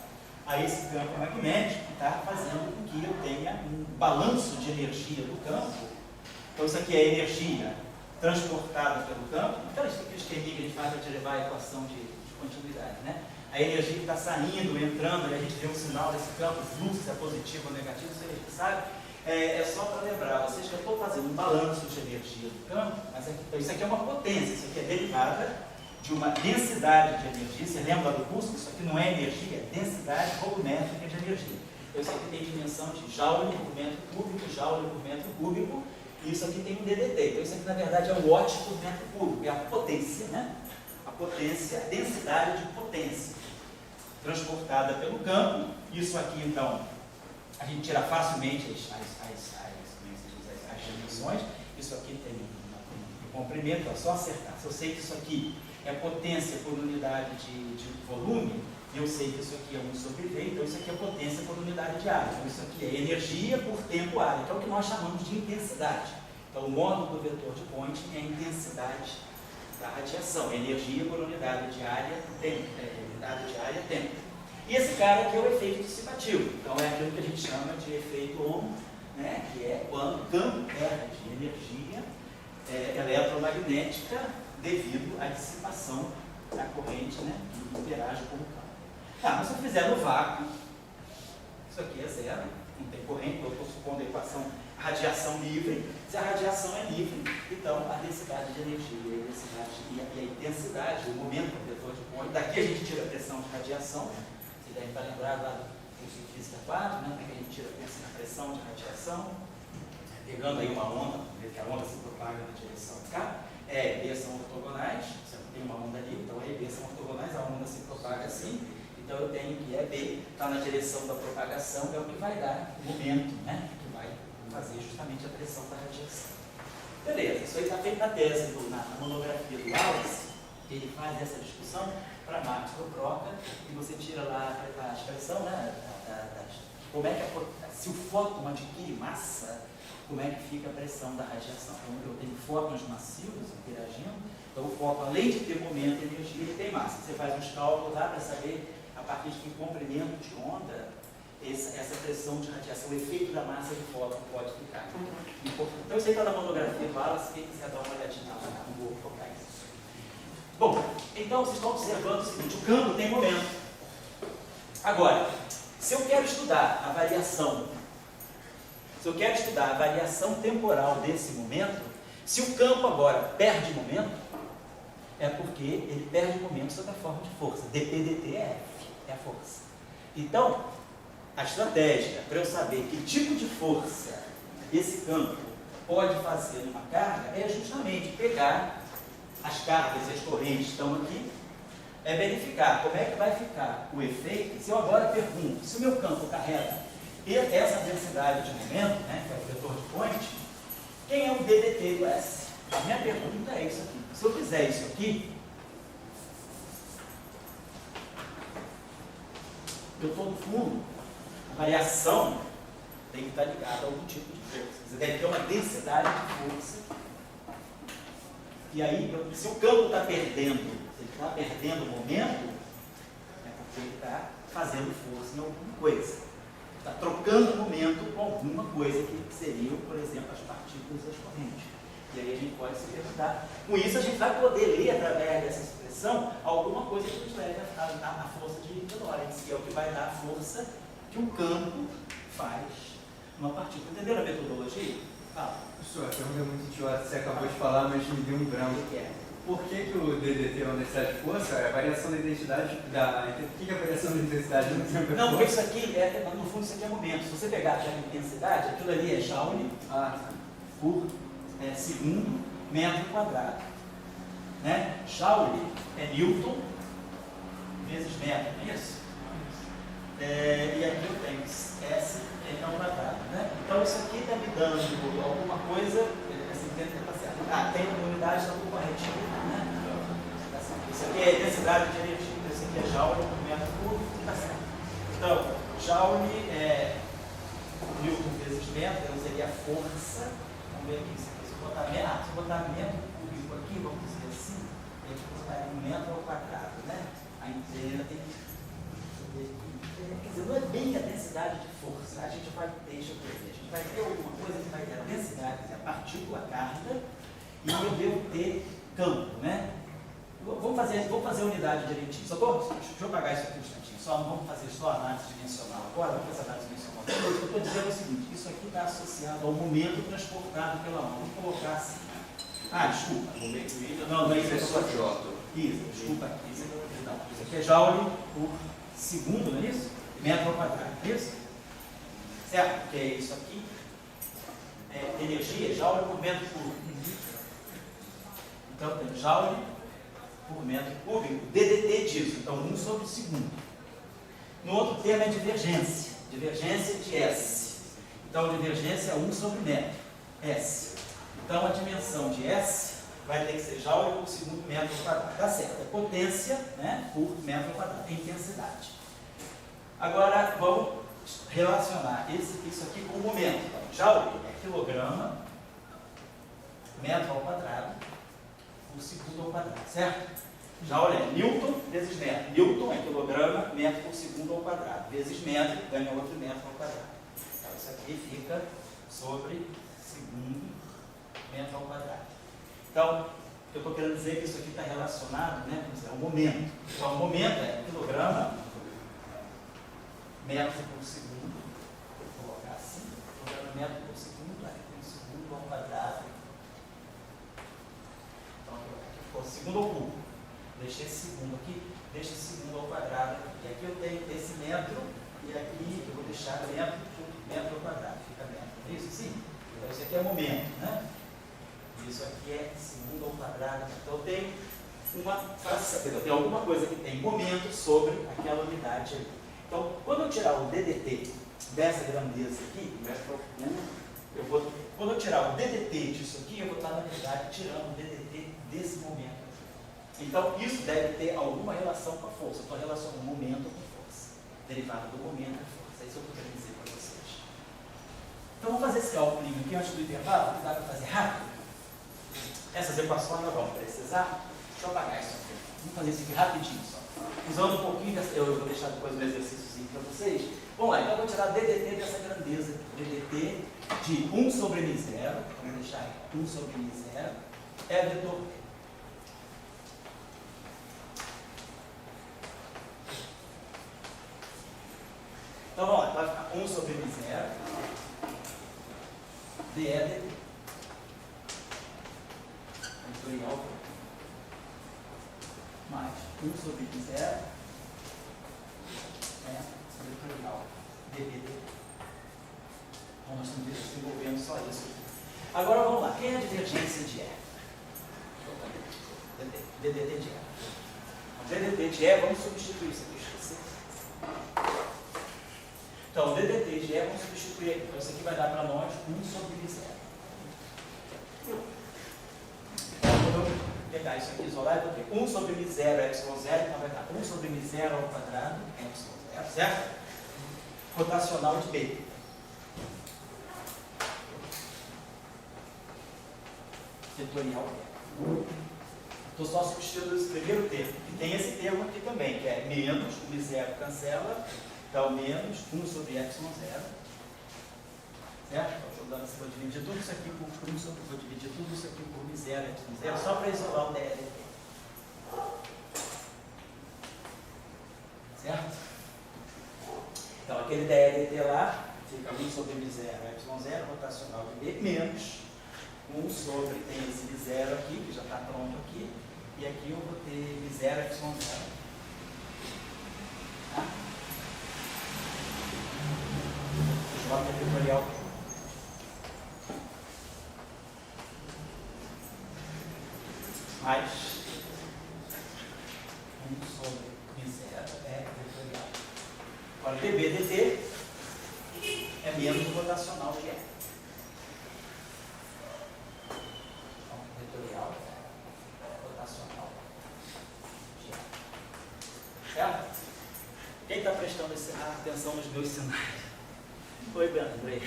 a esse campo magnético que está fazendo com que eu tenha um balanço de energia do campo. Então isso aqui é energia transportada pelo campo. Então isso aqui é o esqueminha que a gente faz para te levar a equação de continuidade, né? A energia que está saindo, entrando, e a gente vê um sinal desse campo, fluxo, se é positivo ou negativo, isso a gente sabe. É só para lembrar vocês que eu estou fazendo um balanço de energia do campo, mas então isso aqui é uma potência, isso aqui é derivada de uma densidade de energia. Você lembra do curso? Isso aqui não é energia, é densidade volumétrica de energia. Então isso aqui tem dimensão de joule por metro cúbico, joule por metro cúbico, e isso aqui tem um DDT. Então isso aqui na verdade é o watt por metro cúbico, é a potência, né? A potência, a densidade de potência transportada pelo campo. Isso aqui então, a gente tira facilmente as dimensões. Isso aqui tem um comprimento, é só acertar. Se eu sei que isso aqui é potência por unidade de volume, eu sei que isso aqui é 1 sobre V, então isso aqui é potência por unidade de área. Então isso aqui é energia por tempo área, que é o que nós chamamos de intensidade. Então o módulo do vetor de Poynting é a intensidade da radiação, energia por unidade de área, tempo. Unidade de área, tempo. E esse cara aqui é o efeito dissipativo. Então é aquilo que a gente chama de efeito Ohm, né? Que é quando o campo perde energia eletromagnética devido à dissipação da corrente, né, que interage com o campo. Mas se eu fizer no vácuo, isso aqui é zero, não tem corrente, eu estou supondo a equação radiação livre. Se a radiação é livre, então a densidade de energia, a densidade e a intensidade, o momento do vetor de ponto. Daqui a gente tira a pressão de radiação. Você deve estar lembrado lá do curso de Física 4, né? Que a gente tira a pressão de radiação, pegando aí uma onda, que a onda se propaga na direção K. E B são ortogonais, você tem uma onda ali, então E e B são ortogonais, a onda se propaga assim. Então eu tenho que B está na direção da propagação, é o que vai dar o momento, né? Que vai fazer justamente a pressão da radiação. Beleza, isso aí está feito na tese, na monografia do Wallace, que ele faz essa discussão para Maxwell-Broca, e você tira lá a expressão, né? Como é que se o fóton adquire massa, como é que fica a pressão da radiação. Então eu tenho fótons massivos interagindo, então o fóton, além de ter momento e energia, ele tem massa. Você faz uns cálculos lá para saber, a partir de que comprimento de onda, essa pressão de radiação, o efeito da massa do fóton pode ficar. Então isso aí está na monografia do Wallace, quem quiser dar uma olhadinha lá, não vou focar isso. Bom, então vocês estão observando o seguinte, o campo tem momento. Agora, se eu quero estudar a variação, temporal desse momento, se o campo agora perde momento, é porque ele perde momento sob a forma de força. dP/dt é F, é a força. Então, a estratégia para eu saber que tipo de força esse campo pode fazer numa carga é justamente pegar as cargas e as correntes que estão aqui, verificar como é que vai ficar o efeito. Se eu agora pergunto, se o meu campo carrega essa densidade de momento, né, que é o vetor de point, quem é o ddt do S? A minha pergunta é isso aqui. Se eu fizer isso aqui, eu estou no fundo, a variação tem que estar ligada a algum tipo de força. Você deve ter uma densidade de força. E aí, se o campo está perdendo, se ele está perdendo momento, é porque ele está fazendo força em alguma coisa. Está trocando momento com alguma coisa que seriam, por exemplo, as partículas e as correntes. E aí a gente pode se perguntar. Com isso a gente vai poder ler, através dessa expressão, alguma coisa que nos leve à força de Lorentz, que é o que vai dar a força que um campo faz numa partícula. Entenderam a metodologia? Fala. Professor, a pergunta é muito idiota, você acabou de falar, mas me deu um branco. O que é? Por que o DDT é uma densidade de força? É a variação da identidade da... O que é a variação da intensidade no tempo? Não, porque isso aqui, no fundo, isso aqui é momento. Se você pegar aquela intensidade, aquilo ali é Joule por segundo metro quadrado. Né? Joule é Newton vezes metro, não é isso? E aqui eu tenho S ao quadrado. Né? Então isso aqui está me dando alguma coisa, assim, tá certo. Tem uma unidade, está tudo corretinho. Né? Isso aqui é densidade de energia, isso aqui é Joule por metro cúbico, está certo. Então, Joule é Newton vezes metro, então seria a força. Vamos ver aqui, se eu botar metro cúbico aqui, vamos dizer assim, a gente botar um metro ao quadrado, né? A inteira tem que... Quer dizer, não é bem a densidade de força, a gente vai ter, deixa eu ver, a gente vai ter alguma coisa que vai ter a densidade, quer dizer, a partícula, a carga, e eu devo ter campo, né? Vamos fazer a unidade direitinho. Deixa eu apagar isso aqui um instantinho. Não vamos fazer só análise dimensional agora, vamos fazer análise dimensional. O que eu estou dizendo é o seguinte, isso aqui está associado ao momento transportado pela onda. Vamos colocar assim. Desculpa. Não é isso, é só J. Isso, desculpa aqui. Isso aqui é Joule por segundo, não é isso? Metro ao quadrado, não é isso? Certo? Porque é isso aqui. Energia, Joule por metro cúbico. Então, tem Joule por metro cúbico, DDT disso, então 1 sobre segundo. No outro termo é divergência de S. Então, a divergência é 1 sobre metro, S. Então, a dimensão de S vai ter que ser Joule por segundo metro ao quadrado. Tá certo, é potência, né, por metro ao quadrado, é intensidade. Agora, vamos relacionar isso aqui com o momento. Então, Joule é quilograma, metro ao quadrado, por segundo ao quadrado, certo? Joule é Newton vezes metro. Newton é quilograma, metro por segundo ao quadrado. Vezes metro, ganha outro metro ao quadrado. Então, isso aqui fica sobre segundo metro ao quadrado. Então, eu estou querendo dizer que isso aqui está relacionado, né, ao momento. Então, o momento é quilograma, metro por segundo. Vou colocar assim, quilograma metro por segundo, um segundo ao quadrado. Então, aqui ficou segundo ao cubo. Deixei esse segundo aqui, deixa esse segundo ao quadrado. E aqui eu tenho esse metro, e aqui eu vou deixar metro ao quadrado. Fica metro. É isso? Sim. Então, isso aqui é momento, né? Isso aqui é segundo ao quadrado. Então, eu tenho uma fração, eu tenho alguma coisa que tem momento sobre aquela unidade ali. Então, quando eu tirar o DDT dessa grandeza aqui, quando eu tirar o DDT disso aqui, eu vou estar, na verdade, tirando o DDT desse momento. Então, isso deve ter alguma relação com a força. Eu estou relacionando o momento com força. Derivada do momento com força. É isso que eu estou querendo dizer para vocês. Então, vamos fazer esse cálculo aqui antes do intervalo, que dá para fazer rápido. Essas equações nós vamos precisar. Deixa eu apagar isso aqui. Vamos fazer isso aqui rapidinho só. Usando um pouquinho, eu vou deixar depois um exercíciozinho para vocês. Vamos lá, então eu vou tirar DDT dessa grandeza aqui. DDT de 1 sobre μ0, vamos deixar aqui, 1 sobre μ0, é vetor B. Então vamos lá, vai ficar 1 sobre μ0, d é dt. Vetorial mais 1 sobre μ0 é vetorial dBdt. Então nós estamos desenvolvendo só isso aqui. Agora vamos lá, quem é a divergência de E? DDT de E. DDT de E, vamos substituir isso aqui, esqueci. Então, DDT de E, vamos substituir aqui. Então isso aqui vai dar para nós 1 sobre μ0. Pegar isso aqui isolado, porque 1 sobre μ0 é ε0, então vai dar 1 sobre μ0 ao quadrado, ε0, certo? Rotacional de B. Vetorial B. Estou só substituindo esse primeiro termo. E tem esse termo aqui também, que é menos, o μ0 cancela, então menos 1 sobre ε0. Certo? Então, vou dividir tudo isso aqui por 1 sobre, vou dividir tudo isso aqui por μ0, ε0, só para isolar o DLT. Certo? Então, aquele DLT lá fica 1 sobre μ0, ε0, rotacional de B, menos 1 sobre, tem esse μ0 aqui, que já está pronto aqui, e aqui eu vou ter μ0, ε0. Tá? J é vetorial. Mais 1 sobre μ0 é vetorial. Agora, dBdt é menos o rotacional de E. Então, vetorial é rotacional de E. Certo? Quem está prestando atenção nos meus sinais? Oi, Andrei.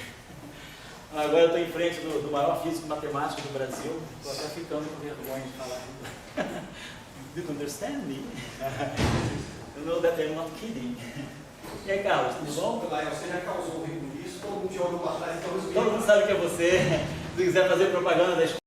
Agora eu estou em frente do maior físico matemático do Brasil. Estou até ficando com vergonha de falar. Do you understand me? You know that I'm not kidding. E aí, Carlos, tudo bom? Você já causou o rico nisso, todo mundo te olhou para trás, então Todo mundo sabe que é você. Se quiser fazer propaganda da escola.